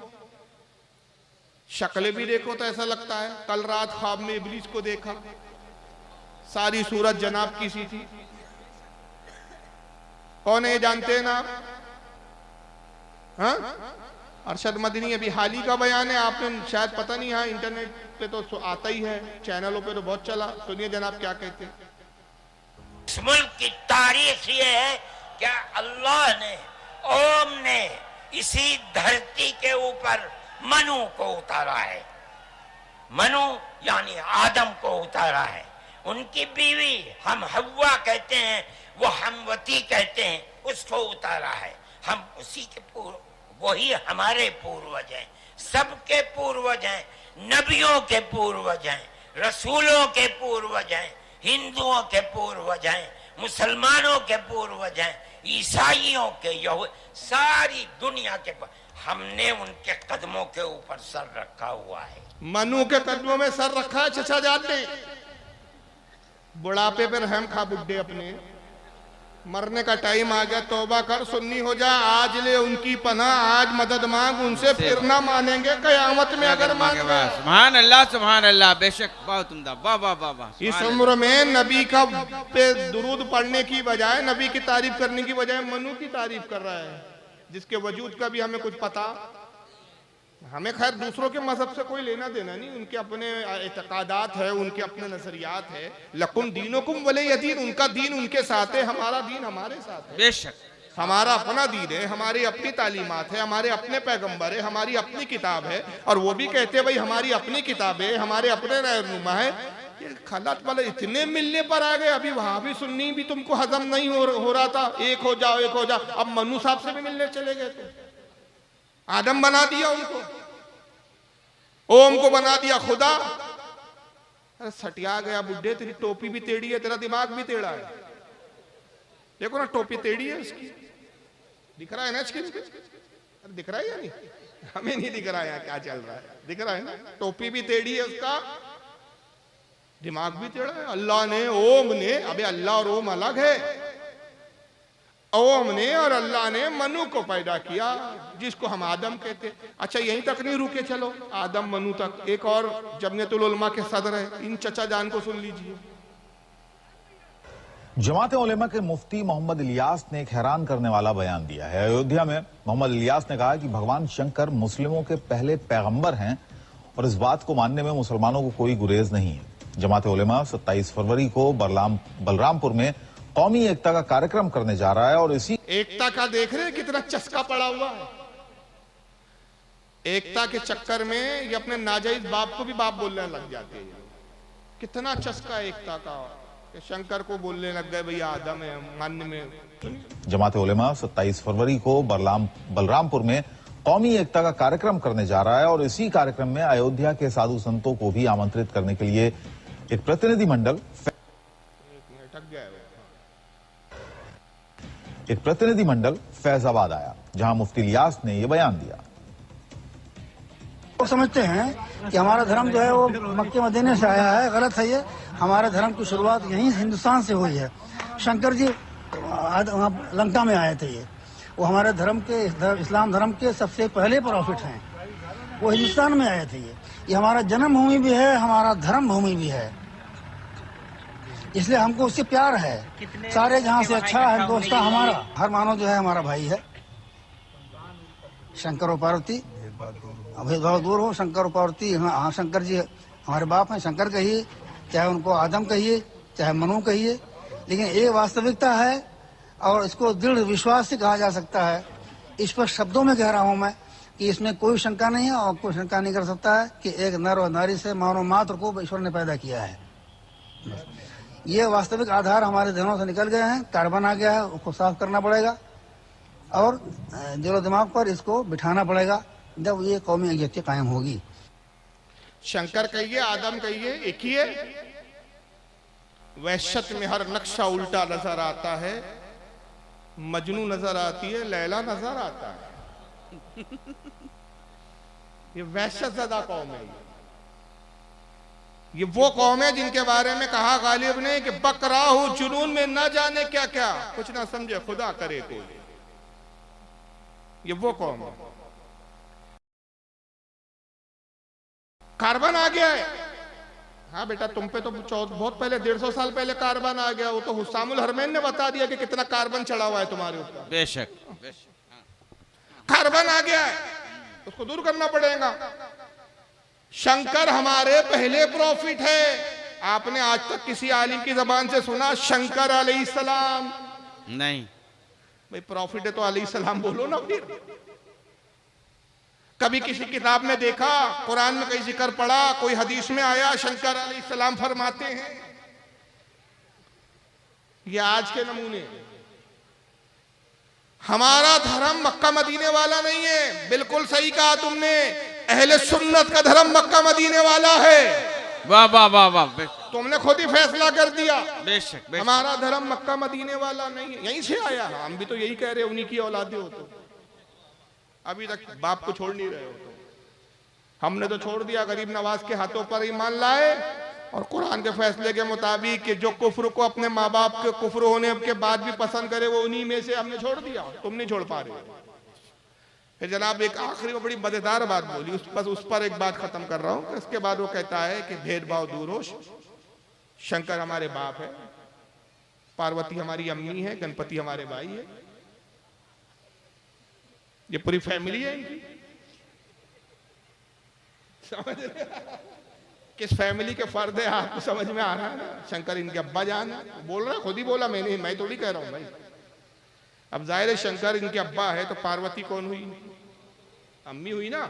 शक्लें भी देखो तो ऐसा लगता है कल रात ख्वाब में इब्लीस को देखा, सारी सूरत जनाब की सी थी। कौन है ये जानते हैं ना आप? हाँ, अरशद मदनी अभी हाल ही का बयान है, आपने शायद पता नहीं, हाँ इंटरनेट पे तो आता ही है, चैनलों पे तो बहुत चला। सुनिए जनाब क्या कहते हैं। इस मुल्क की तारीख ये है कि अल्लाह ने, ओम ने इसी धरती के ऊपर मनु को उतारा है। मनु यानी आदम को उतारा है। उनकी बीवी हम हव्वा कहते हैं, वो हमवती कहते हैं, उसको उतारा है। हम उसी के वही हमारे पूर्वज हैं, सबके पूर्वज हैं, नबियों के पूर्वज हैं, रसूलों के पूर्वज हैं, हिंदुओं के पूर्वज हैं, मुसलमानों के पूर्वज हैं, ईसाइयों के, सारी दुनिया के हमने उनके कदमों के ऊपर सर रखा हुआ है। मनु के कदमों में सर रखा है चचा जाते। बुढ़ापे पर रहम खा बुड्ढे, अपने मरने का टाइम आ गया, तौबा कर, सुन्नी हो जा, आज ले उनकी पनाह, आज मदद मांग उनसे, फिर ना मानेंगे कयामत में अगर मांगे। सुभान अल्लाह, सुभान अल्लाह, बेशक, बहुत उम्दा, वाह वाह वाह वाह। इस उम्र में नबी का पे दुरूद पढ़ने की बजाय, नबी की तारीफ करने की बजाय मनु की तारीफ कर रहा है, जिसके वजूद का भी हमें कुछ पता। हमें खैर दूसरों के मजहब से कोई लेना देना नहीं, उनके अपने एतकादात है, उनके अपने नजरियात है। लकुम दीनुकुम वलिय दीन, उनका दीन उनके साथ है, हमारा दीन हमारे साथ है। बेशक, हमारा अपना दीन है, हमारी अपनी तालीमात है, हमारे अपने पैगंबर है, हमारी अपनी किताब है। और वो भी कहते हैं भाई हमारी अपनी किताब है, हमारे अपने रहनुमा है। ये खलात वाले इतने मिलने पर आ गए, अभी वहां भी सुन्नी भी तुमको हजम नहीं हो रहा था, एक हो जाओ एक हो जाओ, अब मनु साहब से भी मिलने चले गए। तो आदम बना दिया उनको, ओम को बना दिया खुदा। अरे सटिया गया बुड्ढे, तेरी टोपी भी टेढ़ी है, तेरा दिमाग भी टेढ़ा है। देखो ना टोपी टेढ़ी है उसकी, दिख रहा है ना इसकी? अरे दिख रहा है या नहीं? हमें नहीं दिख रहा है क्या चल रहा है, दिख रहा है ना? टोपी भी टेढ़ी है उसका, दिमाग भी टेढ़ा है। अल्लाह ने, ओम ने, अबे अल्लाह और ओम अलग है। ओम ने और अल्लाह ने मनु को पैदा किया, जिसको हम आदम कहते। अच्छा यहीं तक नहीं रुके, चलो आदम मनु तक। एक और जमयतुल उलमा के सदर है, इन चचा जान को सुन लीजिए। जमात उलेमा के मुफ्ती मोहम्मद इलियास ने एक हैरान करने वाला बयान दिया है। अयोध्या में मोहम्मद इलियास ने कहा कि भगवान शंकर मुस्लिमों के पहले पैगंबर हैं और इस बात को मानने में मुसलमानों को कोई गुरेज नहीं है। जमात उलेमा 27 फरवरी को बलरामपुर में कौमी एकता का कार्यक्रम करने जा रहा है और इसी एकता का देख रहे हैं कितना चस्का पड़ा हुआ है। एकता के चक्कर में ये अपने नाजायज बाप को भी बाप बोलने लग जाते हैं। कितना चस्का एकता का, शंकर को बोलने लग गए भैया आदम है मानने में। जमात उलेमा 27 फरवरी को बलरामपुर में कौमी एकता का कार्यक्रम करने जा रहा है और इसी कार्यक्रम में अयोध्या के साधु संतों को भी आमंत्रित करने के लिए एक प्रतिनिधिमंडल फैजाबाद आया, जहां मुफ्ती इलियास ने यह बयान दिया। वो समझते हैं कि हमारा धर्म जो है वो मक्के मदीने से आया है, गलत है ये। हमारे धर्म की शुरुआत यहीं हिंदुस्तान से हुई है। शंकर जी लंका में आए थे, ये वो हमारे धर्म के, इस्लाम धर्म के सबसे पहले प्रॉफिट हैं। वो हिंदुस्तान में आए थे। ये हमारा जन्मभूमि भी है, हमारा धर्म भूमि भी है, इसलिए हमको उससे प्यार है। सारे जहाँ से अच्छा है दोस्ता हमारा, हर मानव जो है हमारा भाई है। शंकर और पार्वती भेदभाव दूर हो, शंकर और पार्वती, हाँ शंकर जी हमारे बाप हैं, शंकर कहिए, चाहे उनको आदम कहिए, चाहे मनु कहिए, लेकिन एक वास्तविकता है और इसको दृढ़ विश्वास से कहा जा सकता है। इस पर शब्दों में कह रहा हूँ मैं कि इसमें कोई शंका नहीं है और कोई शंका नहीं कर सकता है कि एक नर और नारी से मानव मात्र को ईश्वर ने पैदा किया है। ये वास्तविक आधार हमारे ध्यानों से निकल गए हैं, कार्बन आ गया है, उसको साफ करना पड़ेगा और दिलो दिमाग पर इसको बिठाना पड़ेगा, जब ये कौमी यकजहती कायम होगी। शंकर कहिए, आदम कहिए, एक ही है। वहशत में हर नक्शा उल्टा नजर आता है, मजनू नजर आती है, लैला नजर आता है। ये वहशत ज़दा कौम है। ये वो कौम है जिनके बारे में कहा गालिब ने कि बकराहू जुनून में न जाने क्या क्या, कुछ ना समझे खुदा करे कोई। ये वो कौम है। कार्बन आ गया है। हाँ बेटा, तुम पे तो बहुत पहले 150 साल पहले कार्बन आ गया। वो तो हुस्सामुल हरमैन ने बता दिया कि कितना कार्बन चढ़ा हुआ है तुम्हारे ऊपर। बेशक कार्बन आ गया है, उसको दूर करना पड़ेगा। शंकर हमारे पहले प्रॉफिट है। आपने आज तक किसी आलिम की जबान से सुना शंकर अलैहिस्सलाम? नहीं भाई, प्रॉफिट है तो अलैहिस्सलाम बोलो ना फिर। कभी किसी किताब में देखा, कुरान में कहीं जिक्र पड़ा, कोई हदीस में आया शंकर अलैहिस्सलाम फरमाते हैं? ये आज के नमूने। हमारा धर्म मक्का मदीने वाला नहीं है। बिल्कुल सही कहा तुमने, अहले सुन्नत का धर्म मक्का मदीने वाला है। वाह वाह वाह वाह, तुमने खुद ही फैसला कर दिया। बेशक हमारा धर्म मक्का मदीने वाला नहीं है, यहीं से आया। हम भी तो यही कह रहे हैं, उन्हीं की औलादे हो तो। अभी तक बाप को छोड़ नहीं रहे हो तो। हमने तो छोड़ दिया, गरीब नवाज के हाथों पर ईमान लाए और कुरान के फैसले के मुताबिक कि जो कुफ्र को अपने माँ बाप के कुफ्र होने के बाद भी पसंद करे, वो उन्हीं में से हमने छोड़ दिया। तुम नहीं छोड़ पा रहे। फिर जनाब एक आखिरी में बड़ी मजेदार बात बोली, उस पर एक बात खत्म कर रहा हूं। इसके बाद वो कहता है कि भेदभाव दूर हो, शंकर हमारे बाप है, पार्वती हमारी अम्मी है, गणपति हमारे भाई है। ये पूरी फैमिली है इनकी। समझ रहे? किस फैमिली के फर्द है आपको समझ में आ रहा है ना? शंकर इनके अब्बा जान है। बोल रहा है, खुद ही बोला, मैं थोड़ी कह रहा हूं भाई। अब जाहिर है शंकर इनके अब्बा है तो पार्वती कौन हुई? अम्मी हुई ना।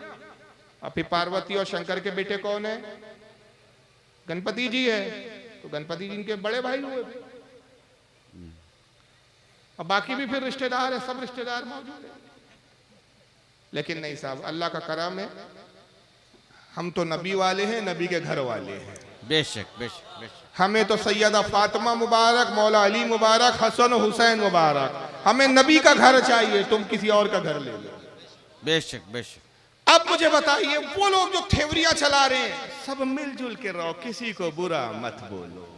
अब फिर पार्वती और शंकर के बेटे कौन है? गणपति जी है, तो गणपति जी इनके बड़े भाई हुए। अब बाकी भी फिर रिश्तेदार है, सब रिश्तेदार मौजूद है। लेकिन नहीं साहब, अल्लाह का करम है, हम तो नबी वाले हैं, नबी के घर वाले हैं। बेशक बेशक बेशक। हमें तो सैयदा फातिमा मुबारक, मौला अली मुबारक, हसन हुसैन मुबारक, हमें नबी का घर चाहिए, तुम किसी और का घर ले लो। बेशक बेशक। अब मुझे बताइए, वो लोग जो थेवरियां चला रहे हैं, सब मिलजुल के रहो, किसी को बुरा मत बोलो।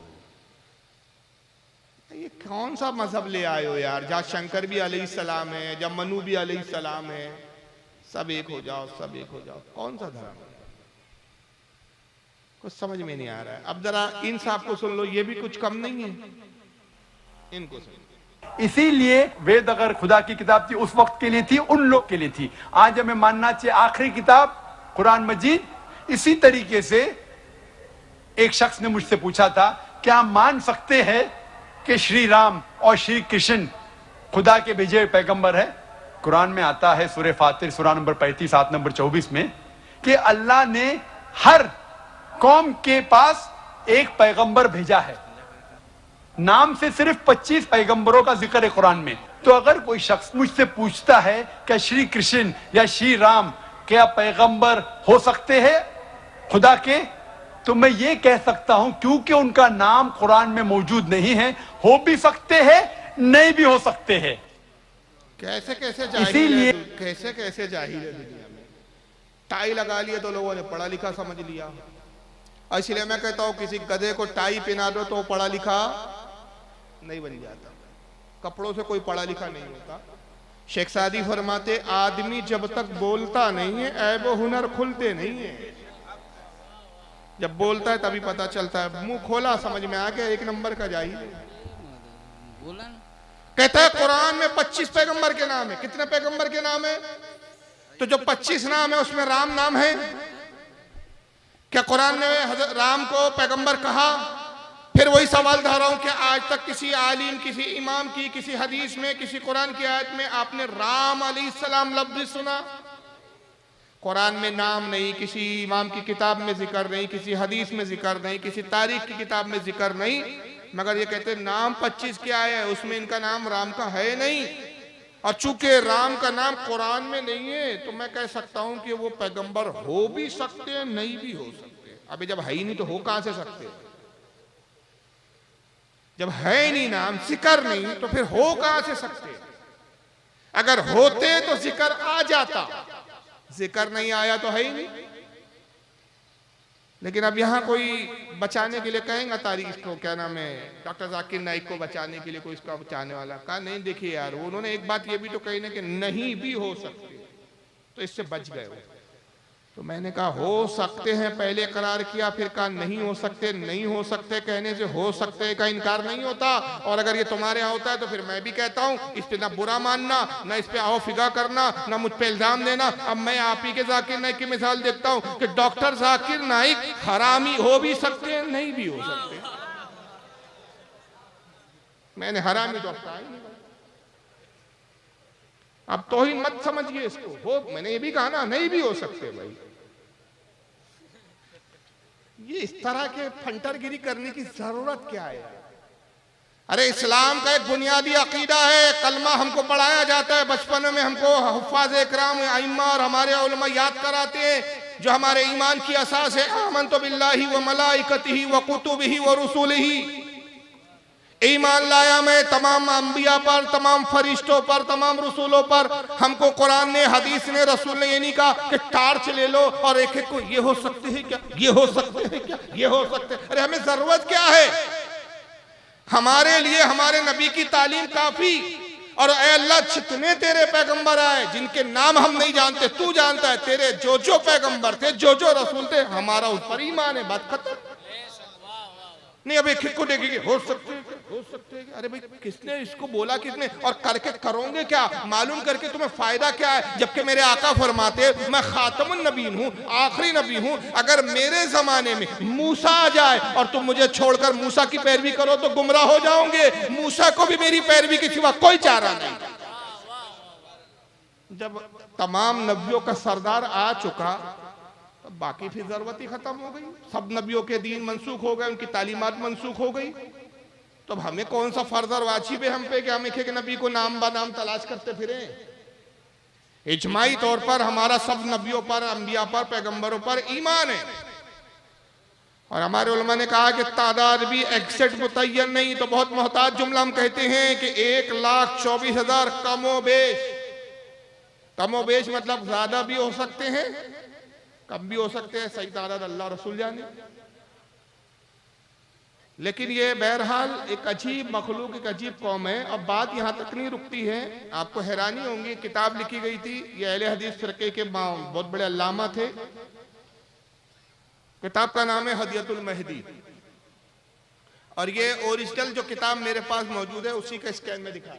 ये कौन सा मजहब ले आए हो यार, जहाँ शंकर भी अलैहिस्सलाम है, जब मनु भी अलैहिस्सलाम है, सब एक हो जाओ, सब एक हो जाओ। कौन सा धर्म? कुछ समझ में नहीं आ रहा है। अब जरा इन साहब को सुन लो, ये भी कुछ कम नहीं है, इनको सुन। इसीलिए वेद अगर खुदा की किताब थी, उस वक्त के लिए थी, उन लोग के लिए थी। आज हमें मानना चाहिए आखिरी किताब कुरान मजीद। इसी तरीके से एक शख्स ने मुझसे पूछा था, क्या मान सकते हैं कि श्री राम और श्री कृष्ण खुदा के भेजे हुए पैगंबर है? कुरान में आता है सूरह फातिर सूरा नंबर 35 आयत नंबर 24 में कि अल्लाह ने हर कौम के पास एक पैगंबर भेजा है। नाम से सिर्फ 25 पैगंबरों का जिक्र है कुरान में। तो अगर कोई शख्स मुझसे पूछता है कि श्री कृष्ण या श्री राम क्या पैगंबर हो सकते हैं खुदा के, तो मैं ये कह सकता हूं क्योंकि उनका नाम कुरान में मौजूद नहीं है, हो भी सकते हैं, नहीं भी हो सकते हैं। कैसे कैसे जाहिल इसीलिए कैसे कैसे जाहिल है दुनिया में। टाई लगा लिए तो लोगों ने पढ़ा लिखा समझ लिया। इसलिए मैं कहता हूं किसी गधे को टाई पहना दो तो पढ़ा लिखा नहीं बन जाता। कपड़ों से कोई पढ़ा लिखा नहीं होता। शेख सादी फरमाते, आदमी जब तक बोलता नहीं है ऐब हुनर खुलते नहीं है। जब बोलता है तभी पता चलता है। मुंह खोला समझ में आ गया, एक नंबर का जाहिल है। कहता है कुरान में 25 पैगंबर के नाम है। कितने पैगंबर के नाम है? तो जो 25 नाम है उसमें राम नाम है क्या? कुरान ने राम को पैगंबर कहा? फिर वही सवाल उठा रहा हूं कि आज तक किसी आलिम, किसी इमाम की किसी हदीस में, किसी कुरान की आयत में आपने राम अलैहिस्सलाम लफ्ज सुना? कुरान में नाम नहीं, किसी इमाम की किताब में जिक्र नहीं, किसी हदीस में जिक्र नहीं, किसी तारीख की किताब में जिक्र नहीं, मगर ये कहते नाम 25 क्या है, उसमें इनका नाम राम का है नहीं। और चूंकि राम का नाम कुरान में नहीं है तो मैं कह सकता हूं कि वो पैगंबर हो भी सकते हैं, नहीं भी हो सकते। अभी जब है ही नहीं तो हो कहां से सकते? जब है ही नहीं नाम, जिक्र नहीं, तो फिर हो कहां से सकते? अगर होते तो जिक्र आ जाता, जिक्र नहीं आया तो है ही नहीं। लेकिन अब यहाँ कोई बचाने के लिए कहेंगे तारीख को, क्या नाम है, डॉक्टर जाकिर नाइक को बचाने के लिए कोई इसका बचाने वाला, कहा नहीं देखिए यार, उन्होंने एक बात ये भी तो कही ना कि नहीं भी हो सकते, तो इससे बच गए वो। तो मैंने कहा हो सकते हैं पहले करार किया, फिर कहा नहीं हो सकते। नहीं हो सकते कहने से हो सकते का इनकार नहीं होता, और अगर ये तुम्हारे यहाँ होता है तो फिर मैं भी कहता हूँ, इस पे ना बुरा मानना, ना इस पे आओ फिगा करना, ना मुझ पे इल्जाम देना। अब मैं आप ही के जाकिर नाइक की मिसाल देखता हूँ कि डॉक्टर जाकिर नाइक हरामी हो भी सकते हैं, नहीं भी हो सकते। मैंने हरामी डॉक्टर आई नहीं। अब तौहीन मत समझिए इसको, हो मैंने ये भी कहा ना, नहीं भी हो सकते भाई। ये इस तरह के फंटरगिरी करने की जरूरत क्या है? अरे इस्लाम का एक बुनियादी अकीदा है, कलमा हमको पढ़ाया जाता है बचपन में, हमको हुफ्फाज इकराम आइम्मा और हमारे उलमा याद कराते हैं, जो हमारे ईमान की असास है। आमनतु बिल्लाहि व मलाइकतिही व कुतुबिही व रुसुलिही, ईमान लाया मैं तमाम अंबिया पर, तमाम फरिश्तों पर, तमाम रसूलों पर। हमको कुरान ने, हदीस ने, रसूल ने ये नहीं कहा कि टार्च ले लो और एक एक को ये हो सकते हैं क्या, ये हो सकते हैं क्या, ये हो सकते हैं। अरे हमें जरूरत क्या है? हमारे लिए हमारे नबी की तालीम काफी। और ऐ अल्लाह, जितने तेरे पैगंबर आए जिनके नाम हम नहीं जानते, तू जानता है। तेरे जो जो पैगंबर थे, जो जो रसूल थे, हमारा उस पर ईमान है, बात खत्म। नहीं अब एक को देखेंगे हो सकते हैं, हो सकते हैं। अरे भाई किसने इसको बोला, किसने? और करके करोगे क्या? मालूम करके तुम्हें फायदा क्या है? जबकि मेरे आका फरमाते मैं खातमुन नबीन हूँ, आखिरी नबी हूँ। अगर मेरे जमाने में मूसा आ जाए और तुम मुझे छोड़कर मूसा की पैरवी करो तो गुमराह हो जाओगे। मूसा को भी मेरी पैरवी के सिवा कोई चारा नहीं। जब तमाम नबियों का सरदार आ चुका, बाकी फिर जरूरत ही खत्म हो गई। सब नबियों के दीन मंसूख हो गए, उनकी तालीमात मंसूख हो गई। तो अब हमें कौन सा फर्ज और वाजिब है हम पे कि हम एक एक नबी को नाम बनाम तलाश करते फिरें? इजमाई तौर पर हमारा सब नबियों पर, अंबिया पर, पैगंबरों पर ईमान है। और हमारे उलमा ने कहा कि तादाद भी एग्जैक्ट मुतय्यन नहीं, तो बहुत मोहताज जुमला हम कहते हैं कि 1,24,000 कमोबेश। कमोबेश मतलब ज्यादा भी हो सकते हैं, कम भी हो सकते हैं, सही तादाद अल्लाह रसूल जाने। लेकिन ये बहरहाल एक अजीब मखलूक, एक अजीब कौम है। अब बात यहाँ तक नहीं रुकती है, आपको हैरानी होंगी। किताब लिखी गई थी, ये अहले हदीस फिरके के बहुत बड़े अल्लामा थे। किताब का नाम है हदियतुल महदी, और ये ओरिजिनल जो किताब मेरे पास मौजूद है उसी का स्कैन में दिखा।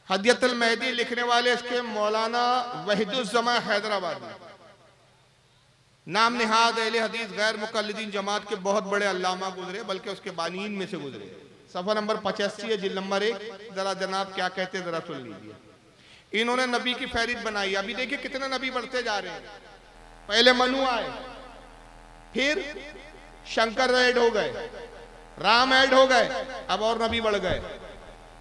हदियतुल महदी लिखने वाले इसके मौलाना वहीदुज़्ज़मा हैदराबाद में, नाम निहाद अहले हदीस गैर मुकल्लिदीन जमात के बहुत बड़े अल्लामा गुजरे, बल्कि उसके बानीन में से गुजरे। सफा नंबर 85 है, जिल्द नंबर 1। जरा जनाब क्या कहते हैं जरा सुन लीजिए। इन्होंने नबी की फहरिस्त बनाई। अभी देखिए कितने नबी बढ़ते जा रहे हैं। पहले मनु आए, फिर शंकर ऐड हो गए, राम ऐड हो गए, अब और नबी बढ़ गए।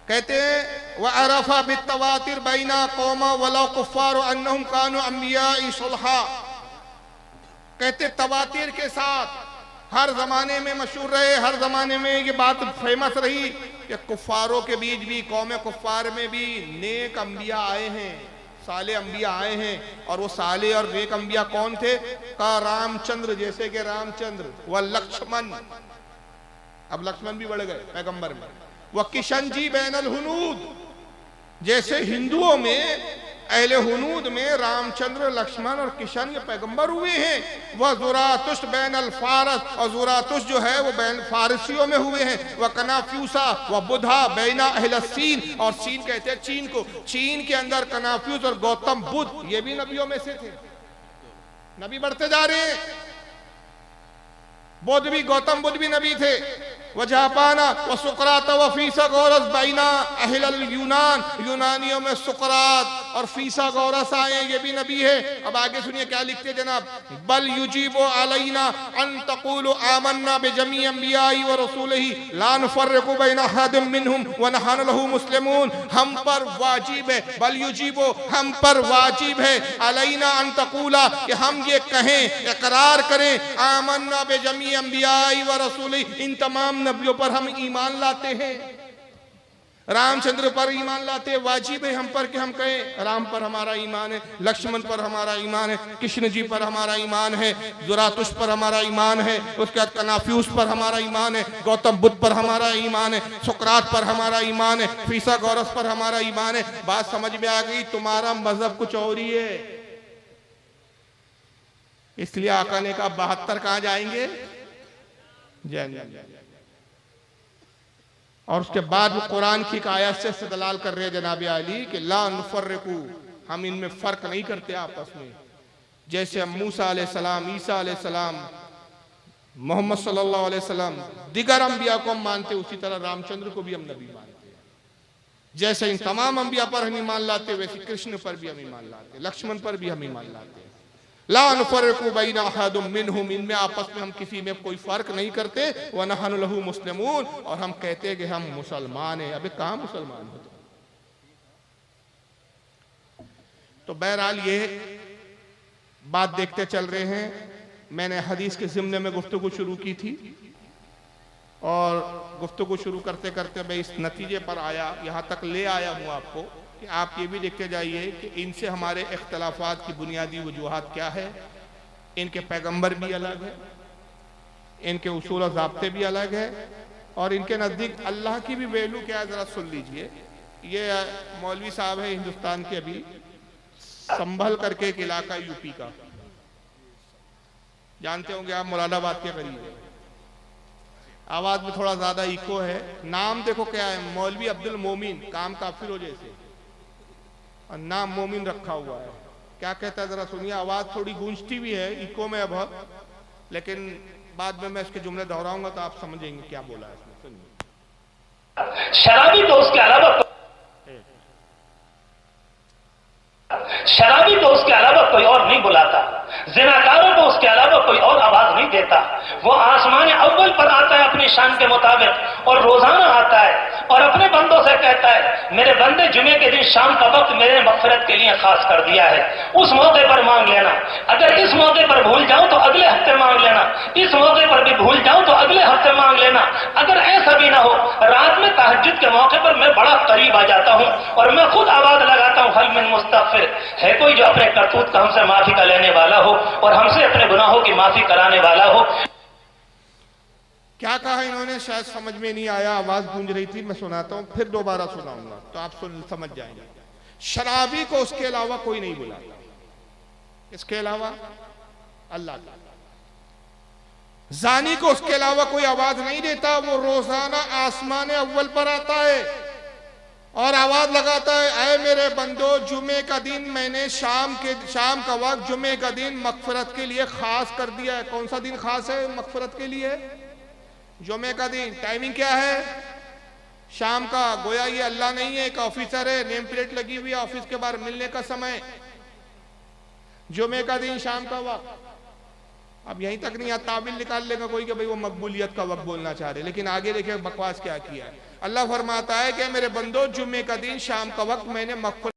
कहते हैं व अरफा बित्तवातिर बैना कौमा वला कुफ्फार अन्नहुम कानु अंबिया सुलहा। कहते तवातिर के साथ हर जमाने में मशहूर रहे, हर जमाने में ये बात फेमस रही कि कुफ्फारों के बीच भी, कौम कुफ्फार में भी नेक अंबिया आए हैं, साले अंबिया आए हैं। और वो साले और नेक अंबिया कौन थे? का रामचंद्र, जैसे कि रामचंद्र व लक्ष्मण। अब लक्ष्मण भी बढ़ गए पैगंबर में। वह किशन जी बैनल हुनूद, जैसे हिंदुओं में अहले हुनूद में रामचंद्र, लक्ष्मण और किशन ये पैगंबर हुए हैं। वह ज़ुरातुश बैनल फारस, और ज़ुरातुश जो है वो बैन फारसियों में हुए हैं। वह कनाफ्यूसा व बुधा बैना अहल सीन, और सीन कहते हैं चीन को। चीन के अंदर कनाफ्यूस और गौतम बुद्ध ये भी नबियों में से थे। नबी बढ़ते जा रहे हैं। बुद्ध भी, गौतम बुद्ध भी नबी थे। व जापाना व सुकरात व फीसा गौरस बैना अहल यूनान, यूनानियों में सुकरात और फीसा गौरस आए, ये भी नबी है। अब आगे सुनिए क्या लिखते हैं जनाब। बल युजीबु अलैना अन तक़ूलु आमन्ना बिजमी अंबियाई व रसूलिही ला नुफर्रिकु बैना अहदिम मिनहुम व नहनु लहु मुस्लिमून। हम पर वाजिब है, बल युजीबु, हम पर वाजिब है, अलैना अन तक़ूला, कि हम ये कहें, इकरार करें, आमन्ना बिजमी अंबियाई व रसूलिही, इन तमाम नबियों पर हम ईमान लाते हैं। रामचंद्र पर ईमान लाते वाजिब है हम पर कि हम कहें राम पर हमारा ईमान है, लक्ष्मण पर हमारा ईमान है, कृष्ण जी पर हमारा ईमान है, जुरातुश पर हमारा ईमान है, उसके बाद कनाफ्यूस पर हमारा ईमान है, गौतम बुद्ध पर हमारा ईमान है, सुकरात पर हमारा ईमान है, फीसागोरस पर हमारा ईमान है। बात समझ में आ गई? तुम्हारा मजहब कुछ और ही है। इसलिए आका ने कहा 72 कहां जाएंगे? और उसके बाद वो कुरान की एक आयत से इस्तेदलाल कर रहे हैं जनाब अली कि ला नुफर्रिकू, हम इनमें फर्क नहीं करते आपस में। जैसे हम मूसा अलैहिस्सलाम, ईसा अलैहिस्सलाम, मोहम्मद सल्लल्लाहु अलैहि वसल्लम दिगर अंबिया को हम मानते, उसी तरह रामचंद्र को भी हम नबी मानते हैं। जैसे इन तमाम अंबिया पर हम ईमान लाते, वैसे कृष्ण पर भी हम ईमान लाते, लक्ष्मण पर भी हम ईमान लाते हैं। ला नुफर्रिकू बैना अहदिम मिनहुम, इनमें आपस में हम किसी में कोई फर्क नहीं करते। व नहनु लहू मुस्लिमून, और हम कहते हैं कि हम मुसलमान हैं। अबे कहां मुसलमान हो? तो बहरहाल ये बात देखते चल रहे हैं। मैंने हदीस के ज़िम्ने में गुफ्तगू शुरू की थी और गुफ्तगू शुरू करते करते मैं इस नतीजे पर आया, यहाँ तक ले आया हूँ आपको कि आप ये भी देखते जाइए कि इनसे हमारे इख्तलाफात की बुनियादी वजूहात क्या है। इनके पैगंबर भी अलग है, इनके उसूल और ज़ाब्ते भी अलग है, और इनके नज़दीक अल्लाह की भी वैल्यू क्या है ज़रा सुन लीजिए। ये मौलवी साहब है हिंदुस्तान के, अभी संभल करके एक इलाका यूपी का, जानते होंगे आप, मुरादाबाद के करीब। आवाज में थोड़ा ज्यादा इको है। नाम देखो क्या है, मौलवी अब्दुल मोमिन, काम काफिर जैसे, और नाम मोमिन रखा हुआ है। क्या कहता है जरा सुनिए। आवाज थोड़ी गूंजती भी है, इको में बहुत, लेकिन बाद में मैं इसके जुमले दोहराऊंगा तो आप समझेंगे क्या बोला है इसमें। सुनिए। शराबी तो उसके अलावा कोई और नहीं बुलाता, जिनाकारों को उसके अलावा कोई और आवाज नहीं देता। वो आसमान अव्वल पर आता है अपनी शान के मुताबिक, और रोजाना आता है और अपने बंदों से कहता है मेरे बंदे जुमे के दिन शाम का वक्त मेरे मग़फ़िरत के लिए खास कर दिया है, उस मौके पर मांग लेना। अगर इस मौके पर भूल जाऊं तो अगले हफ्ते मांग लेना, इस मौके पर भी भूल जाऊं तो अगले हफ्ते मांग लेना। अगर ऐसा भी ना हो, रात में तहज्जुद के मौके पर मैं बड़ा करीब आ जाता हूं और मैं खुद आवाज लगाता हूं, हल मिन मुस्तग़फ़िर, है कोई जो अपने करतूत का हमसे माफी का लेने वाला हो और हमसे अपने गुनाहों की माफी कराने वाला हो। क्या कहा इन्होंने शायद समझ में नहीं आया, आवाज गूंज रही थी, मैं सुनाता हूं, फिर दोबारा सुनाऊंगा तो आप समझ जाएंगे। शराबी को उसके अलावा कोई नहीं बुलाता, इसके अलावा अल्लाह। जानी को उसके अलावा कोई आवाज नहीं देता, वो रोजाना आसमान अव्वल पर आता है और आवाज लगाता है, ऐ मेरे बंदो, जुमे का दिन मैंने शाम का वक्त, जुमे का दिन मग़फ़िरत के लिए खास कर दिया है। कौन सा दिन खास है मग़फ़िरत के लिए? जुमे का दिन। टाइमिंग क्या है? शाम का। गोया ये अल्लाह नहीं है, एक ऑफिसर है, नेम प्लेट लगी हुई है, ऑफिस के बाहर मिलने का समय, जुमे का दिन, शाम का वक्त। अब यहीं तक नहीं, ताबिल निकाल लेगा कोई कि भाई वो मकबूलियत का वक्त बोलना चाह रहे, लेकिन आगे देखिए बकवास क्या किया है। अल्लाह फरमाता है कि मेरे बंदो, जुमे का दिन, शाम का वक्त मैंने मग़फ़िरत